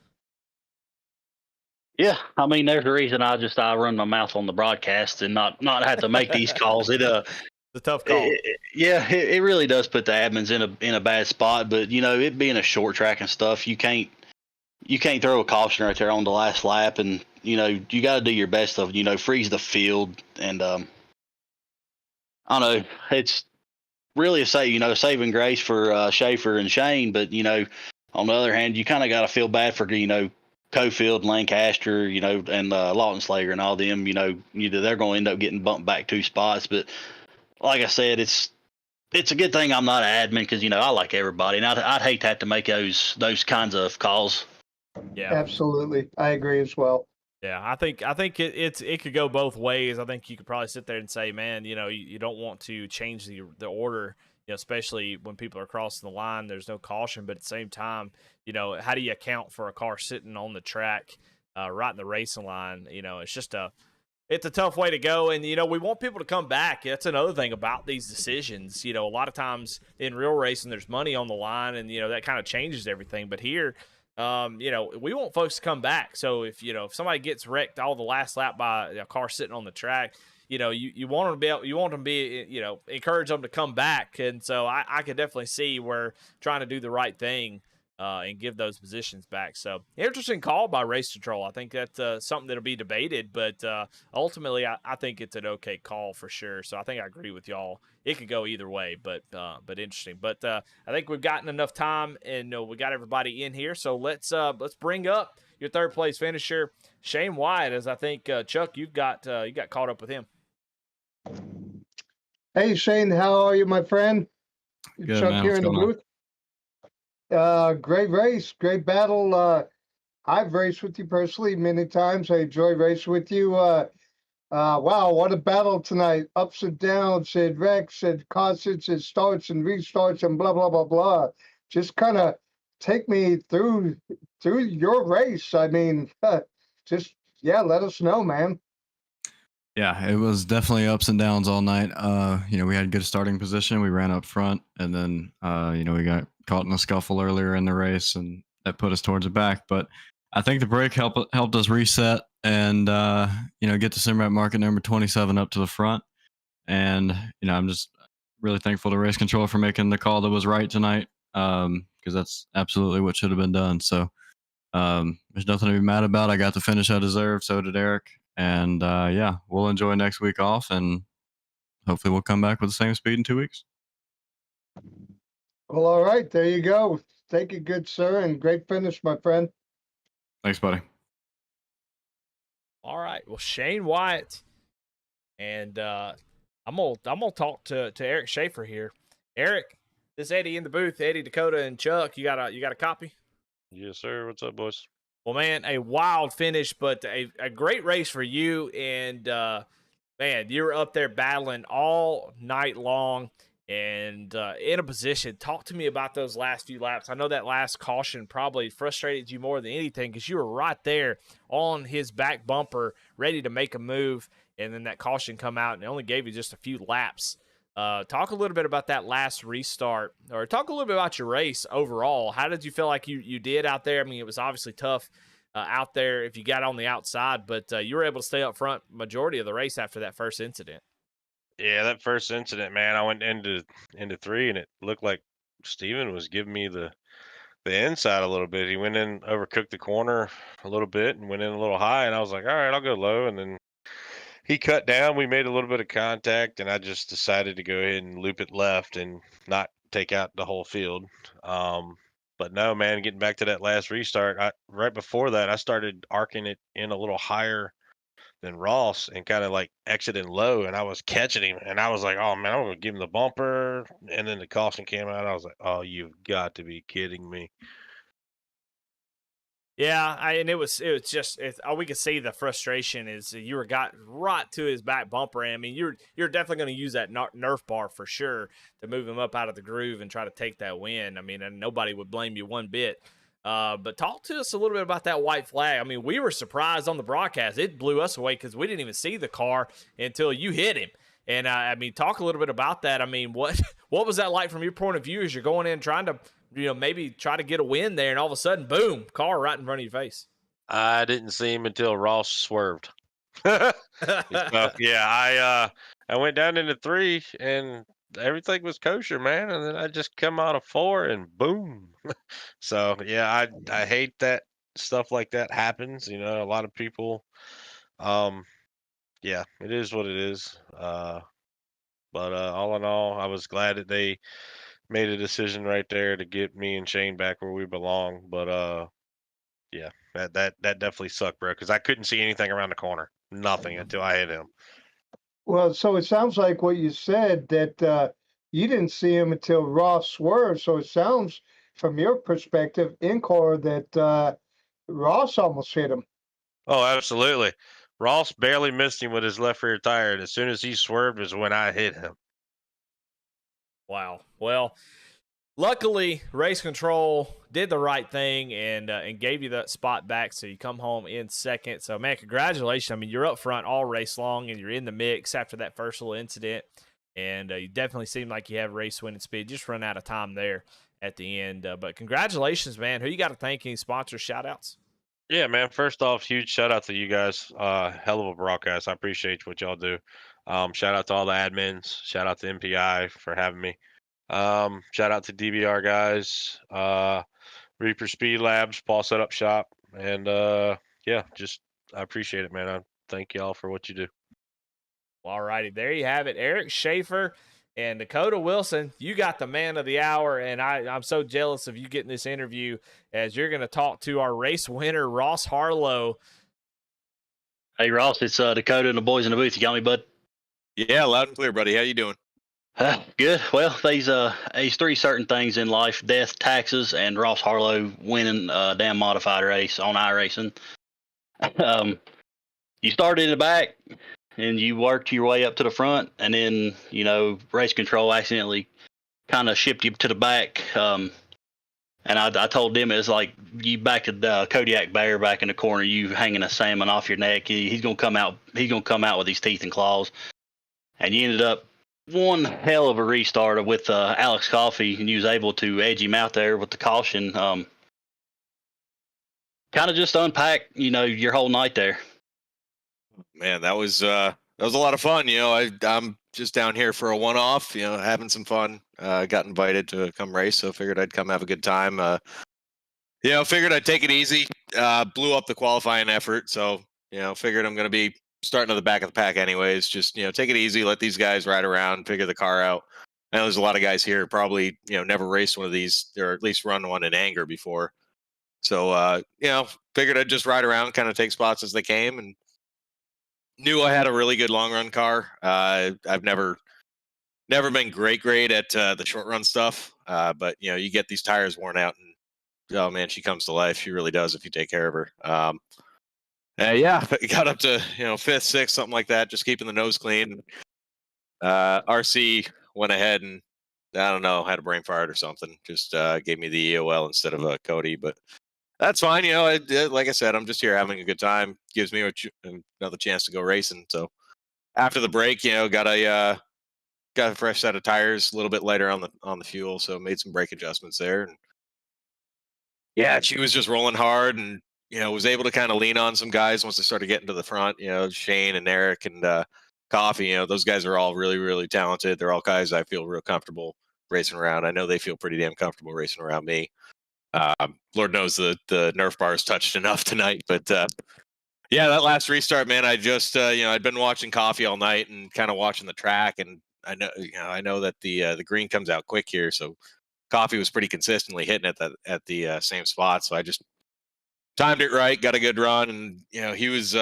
Yeah, I mean, there's a reason I run my mouth on the broadcast and not have to make these calls. It's a tough call. It really does put the admins in a bad spot. But it being a short track and stuff, you can't throw a caution right there on the last lap, and you got to do your best to freeze the field. And I don't know, it's really a saving grace for Schaefer and Shane. But on the other hand, you kind of got to feel bad for Cofield, Lancaster, and Lawton Slager and all them. They're going to end up getting bumped back 2 spots. But like I said, it's a good thing I'm not an admin, because I like everybody, and I'd hate to have to make those kinds of calls. Yeah, Absolutely, I agree as well. Yeah, I think it could go both ways. I think you could probably sit there and say, man, you don't want to change the order, especially when people are crossing the line. There's no caution, but at the same time, how do you account for a car sitting on the track right in the racing line? It's a tough way to go, and we want people to come back. That's another thing about these decisions. A lot of times in real racing, there's money on the line, and that kind of changes everything. But here, we want folks to come back. So if somebody gets wrecked all the last lap by a car sitting on the track, you want them to be encourage them to come back. And so I could definitely see where trying to do the right thing and give those positions back. So interesting call by race control. I think that's something that'll be debated, but ultimately I think it's an okay call for sure. So I think I agree with y'all. It could go either way, but interesting. But I think we've gotten enough time, and we got everybody in here. So let's bring up your third place finisher, Shane Wyatt, as I think Chuck, you got caught up with him. Hey Shane, how are you, my friend? Good, Chuck man. here What's in the going booth. Great race, great battle. I've raced with you personally many times. I enjoy racing with you. Wow, what a battle tonight. Ups and downs, and wrecks, and constants, and starts and restarts, and blah, blah, blah, blah. Just kind of take me through your race. I mean, let us know, man. Yeah, it was definitely ups and downs all night. We had good starting position. We ran up front, and then we got caught in a scuffle earlier in the race, and that put us towards the back. But I think the break helped us reset and get the sim market number 27 up to the front. And I'm just really thankful to Race Control for making the call that was right tonight, because that's absolutely what should have been done. So there's nothing to be mad about. I got the finish I deserved. So did Eric. And we'll enjoy next week off, and hopefully we'll come back with the same speed in 2 weeks. Well, all right, there you go. Take it good, sir, and great finish, my friend. Thanks, buddy. All right. Well, Shane Wyatt, and I'm gonna talk to Eric Schaefer here. Eric, this Eddie in the booth, Eddie, Dakota, and Chuck. You got a copy? Yes, sir. What's up, boys? Well, man, a wild finish, but a great race for you. And man, you were up there battling all night long and in a position. Talk to me about those last few laps. I know that last caution probably frustrated you more than anything because you were right there on his back bumper, ready to make a move, and then that caution come out and it only gave you just a few laps. Talk a little bit about that last restart, or talk a little bit about your race overall. How did you feel like you did out there? I mean, it was obviously tough out there if you got on the outside, but you were able to stay up front majority of the race after that first incident. Yeah, that first incident, man, I went into 3, and it looked like Steven was giving me the inside a little bit. He went in, overcooked the corner a little bit, and went in a little high, and I was like, all right, I'll go low, and then he cut down. We made a little bit of contact, and I just decided to go ahead and loop it left and not take out the whole field. But no, man, getting back to that last restart, right before that, I started arcing it in a little higher than Ross and kind of like exiting low, and I was catching him, and I was like, oh man, I'm gonna give him the bumper, and then the caution came out. I was like, oh, you've got to be kidding me. Yeah, and it was just all we could see the frustration is you were got right to his back bumper. And I mean, you're definitely going to use that Nerf bar for sure to move him up out of the groove and try to take that win. I mean, and nobody would blame you one bit. But talk to us a little bit about that white flag. I mean, we were surprised on the broadcast; it blew us away because we didn't even see the car until you hit him. And I mean, talk a little bit about that. I mean, what was that like from your point of view as you're going in trying to, maybe try to get a win there, and all of a sudden, boom, car right in front of your face? I didn't see him until Ross swerved. So, yeah, I went down into 3, and everything was kosher, man. And then I just come out of 4, and boom. So yeah, I hate that stuff like that happens. A lot of people. Yeah, it is what it is. But all in all, I was glad that they made a decision right there to get me and Shane back where we belong. But yeah, that definitely sucked, bro, because I couldn't see anything around the corner, nothing until I hit him. Well, so it sounds like what you said that you didn't see him until Ross swerved. So it sounds, from your perspective, in car, that Ross almost hit him. Oh, absolutely. Ross barely missed him with his left rear tire, and as soon as he swerved is when I hit him. Wow. Well, luckily, Race Control did the right thing and gave you that spot back, so you come home in second. So, man, congratulations. I mean, you're up front all race long, and you're in the mix after that first little incident. And you definitely seem like you have race-winning speed. Just run out of time there at the end. But congratulations, man. Who you got to thank? Any sponsors, shout-outs? Yeah, man. First off, huge shout out to you guys. Hell of a broadcast. I appreciate what y'all do. Shout out to all the admins. Shout out to MPI for having me. Shout out to DBR guys. Reaper Speed Labs, Paul Setup Shop, and yeah, just I appreciate it, man. I thank y'all for what you do. All righty, there you have it. Eric Schaefer and Dakota Wilson, you got the man of the hour, and I'm so jealous of you getting this interview as you're going to talk to our race winner, Ross Harlow. Hey, Ross, it's Dakota and the boys in the booth. You got me, bud? Yeah, loud and clear, buddy. How you doing? Good. Well, there's 3 certain things in life: death, taxes, and Ross Harlow winning a damn modified race on iRacing. You started in the back, and you worked your way up to the front, and then, Race Control accidentally kind of shipped you to the back. And I told them it was like you backed a Kodiak bear back in the corner, you hanging a salmon off your neck. He's gonna come out. He's gonna come out with his teeth and claws. And you ended up one hell of a restart with Alex Coffey, and you was able to edge him out there with the caution. kind of just unpack, your whole night there. Man, that was a lot of fun. I'm just down here for a one-off. Having some fun. Got invited to come race, so figured I'd come have a good time. Figured I'd take it easy. Blew up the qualifying effort, so figured I'm going to be starting at the back of the pack anyways. Just take it easy, let these guys ride around, figure the car out. I know there's a lot of guys here probably never raced one of these, or at least run one in anger before. So figured I'd just ride around, kind of take spots as they came, and knew I had a really good long run car. I've never been great at the short run stuff, but you get these tires worn out, and oh man, she comes to life. She really does if you take care of her. Got up to fifth, sixth, something like that, just keeping the nose clean. RC went ahead and I don't know, had a brain fart or something. Just gave me the EOL instead of Cody, but that's fine. Like I said, I'm just here having a good time. Gives me another chance to go racing. So after the break, got a fresh set of tires, a little bit lighter on the fuel, so made some brake adjustments there. And yeah, she was just rolling hard, and was able to kind of lean on some guys once they started getting to the front. Shane and Eric and Coffee. Those guys are all really, really talented. They're all guys I feel real comfortable racing around. I know they feel pretty damn comfortable racing around me. Lord knows the Nerf bars touched enough tonight, but yeah, that last restart, man, I just I'd been watching Coffee all night and kind of watching the track, and I know that the green comes out quick here, so Coffee was pretty consistently hitting it at the same spot, so I just timed it right, got a good run, and he was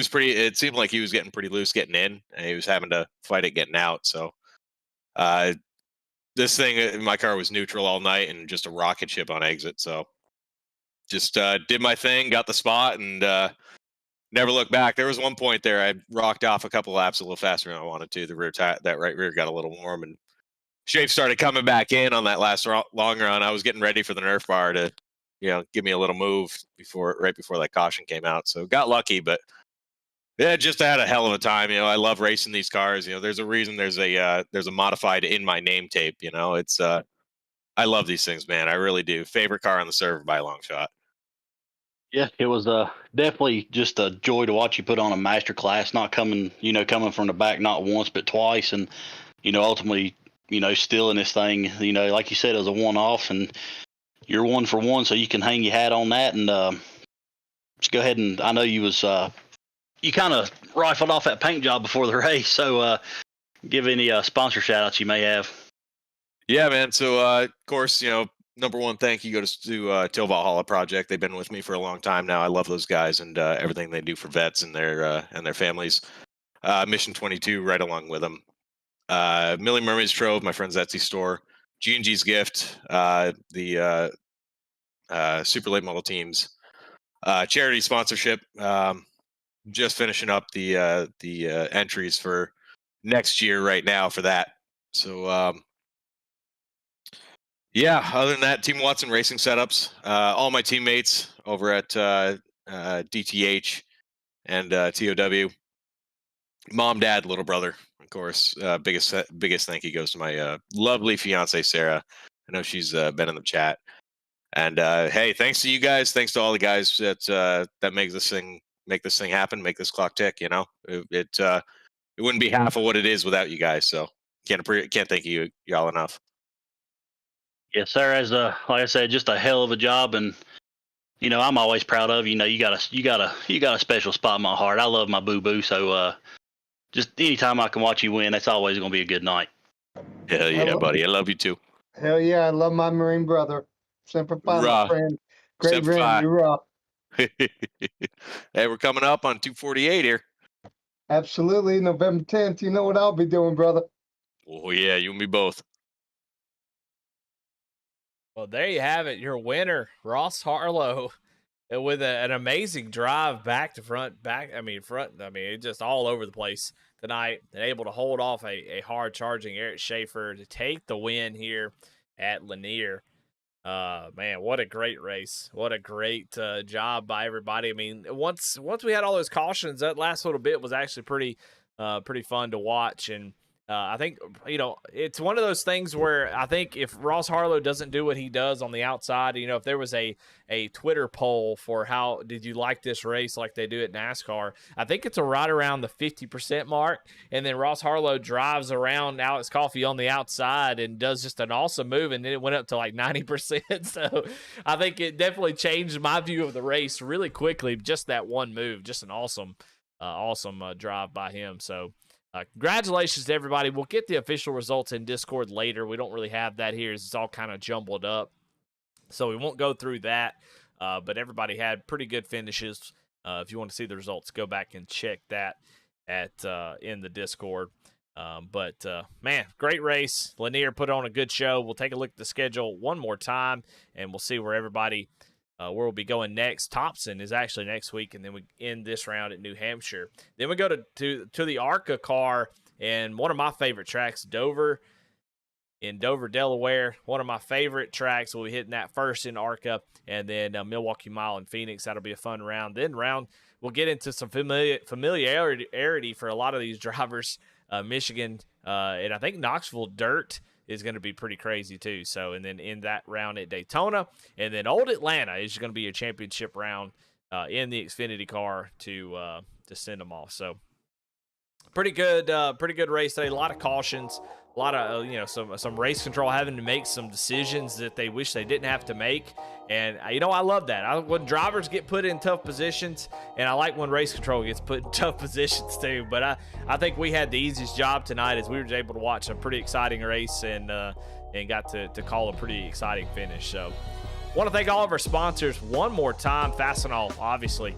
pretty. It seemed like he was getting pretty loose getting in, and he was having to fight it getting out. So this thing, my car was neutral all night and just a rocket ship on exit. So just did my thing, got the spot, and never looked back. There was one point there I rocked off a couple laps a little faster than I wanted to. The that right rear got a little warm, and shape started coming back in on that last long run. I was getting ready for the Nerf bar to give me a little move right before that caution came out. So got lucky, but yeah, just had a hell of a time. I love racing these cars. There's a reason there's a modified in my name tape. It's I love these things, man. I really do. Favorite car on the server by a long shot. Yeah, it was definitely just a joy to watch you put on a master class, not coming from the back not once but twice, and ultimately stealing this thing. Like you said, it was a one-off, and you're one for one, so you can hang your hat on that, and just go ahead and I know you was you kind of rifled off that paint job before the race, so give any sponsor shout outs you may have. Yeah, man. So of course, number one, thank you goes to Till Valhalla Project. They've been with me for a long time now. I love those guys and everything they do for vets and their families. Mission 22, right along with them. Million Mermaids Trove, my friend's Etsy store. G&G's Gift, the Super Late Model Teams, charity sponsorship. Just finishing up the entries for next year right now for that. So yeah, other than that, Team Watson Racing Setups, all my teammates over at DTH and TOW, mom, dad, little brother, of course. Biggest thank you goes to my lovely fiance Sarah. I know she's been in the chat. And hey, thanks to you guys. Thanks to all the guys that make this thing happen, make this clock tick. It wouldn't be half of what it is without you guys. So can't thank y'all enough. Yeah, Sarah has like I said, just a hell of a job, and I'm always proud of you. You got a special spot in my heart. I love my boo boo, so just anytime I can watch you win, that's always going to be a good night. Hell yeah, buddy. I love you too. Hell yeah, I love my Marine brother. Semper Fi, my friend. Great Ren, you're up. Hey, we're coming up on 248 here. Absolutely, November 10th. You know what I'll be doing, brother. Oh yeah, you and me both. Well, there you have it. Your winner, Ross Harlow, with an amazing drive back to front, just all over the place tonight, and able to hold off a hard-charging Eric Schaefer to take the win here at Lanier. Man, what a great race. What a great job by everybody. I mean, once we had all those cautions, that last little bit was actually pretty fun to watch. And I think, it's one of those things where I think if Ross Harlow doesn't do what he does on the outside, if there was a Twitter poll for how did you like this race like they do at NASCAR, I think it's right around the 50% mark. And then Ross Harlow drives around Alex Coffey on the outside and does just an awesome move. And then it went up to like 90%. So I think it definitely changed my view of the race really quickly. Just that one move, just an awesome drive by him. So, congratulations to everybody. We'll get the official results in Discord later. We don't really have that here. It's all kind of jumbled up, so we won't go through that. But everybody had pretty good finishes. If you want to see the results, go back and check that in the Discord. But man, great race. Lanier put on a good show. We'll take a look at the schedule one more time, and we'll see where everybody where we'll be going next. Thompson is actually next week, and then we end this round at New Hampshire. Then we go to the ARCA car, and one of my favorite tracks, Dover, in Dover, Delaware. One of my favorite tracks. We'll be hitting that first in ARCA, and then Milwaukee Mile in Phoenix. That'll be a fun round. Then we'll get into some familiarity for a lot of these drivers. Michigan, and I think Knoxville Dirt is going to be pretty crazy too. So, and then in that round at Daytona, and then Old Atlanta is going to be a championship round in the Xfinity car to send them off. So, pretty good race today. A lot of cautions, a lot of some race control having to make some decisions that they wish they didn't have to make. And I love that. When drivers get put in tough positions, and I like when race control gets put in tough positions too. But I think we had the easiest job tonight as we were able to watch a pretty exciting race and got to call a pretty exciting finish. So, want to thank all of our sponsors one more time. Fastenal, obviously,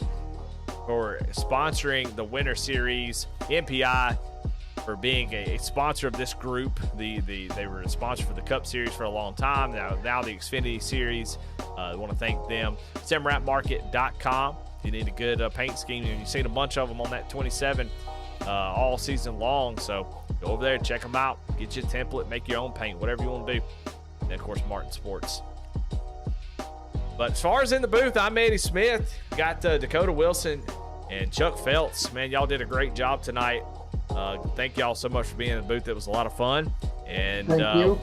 for sponsoring the Winter Series. MPI for being a sponsor of this group. They were a sponsor for the Cup Series for a long time. Now the Xfinity Series. I want to thank them. SimWrapMarket.com. If you need a good paint scheme, and you've seen a bunch of them on that 27 all season long. So go over there, check them out, get you a template, make your own paint, whatever you want to do. And of course, Martin Sports. But as far as in the booth, I'm Eddie Smith. Got Dakota Wilson and Chuck Feltz. Man, y'all did a great job tonight. Thank y'all so much for being in the booth. It was a lot of fun. And Thank you.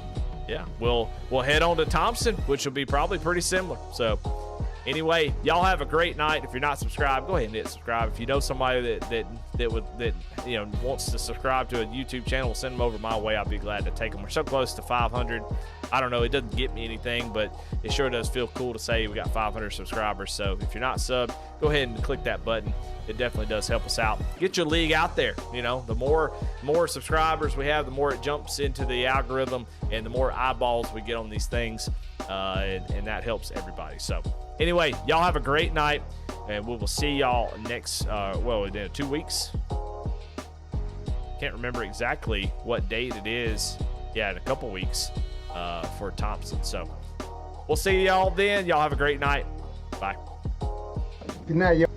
Yeah, we'll head on to Thompson, which will be probably pretty similar. So anyway, y'all have a great night. If you're not subscribed, go ahead and hit subscribe. If you know somebody that wants to subscribe to a YouTube channel, send them over my way. I'll be glad to take them. We're so close to 500. I don't know, it doesn't get me anything, but it sure does feel cool to say we got 500 subscribers. So if you're not subbed, go ahead and click that button. It definitely does help us out. Get your league out there. The more subscribers we have, the more it jumps into the algorithm, and the more eyeballs we get on these things, and that helps everybody. So anyway, y'all have a great night, and we will see y'all next, in 2 weeks. Can't remember exactly what date it is. Yeah, in a couple weeks for Thompson. So we'll see y'all then. Y'all have a great night. Bye. Good night, y'all.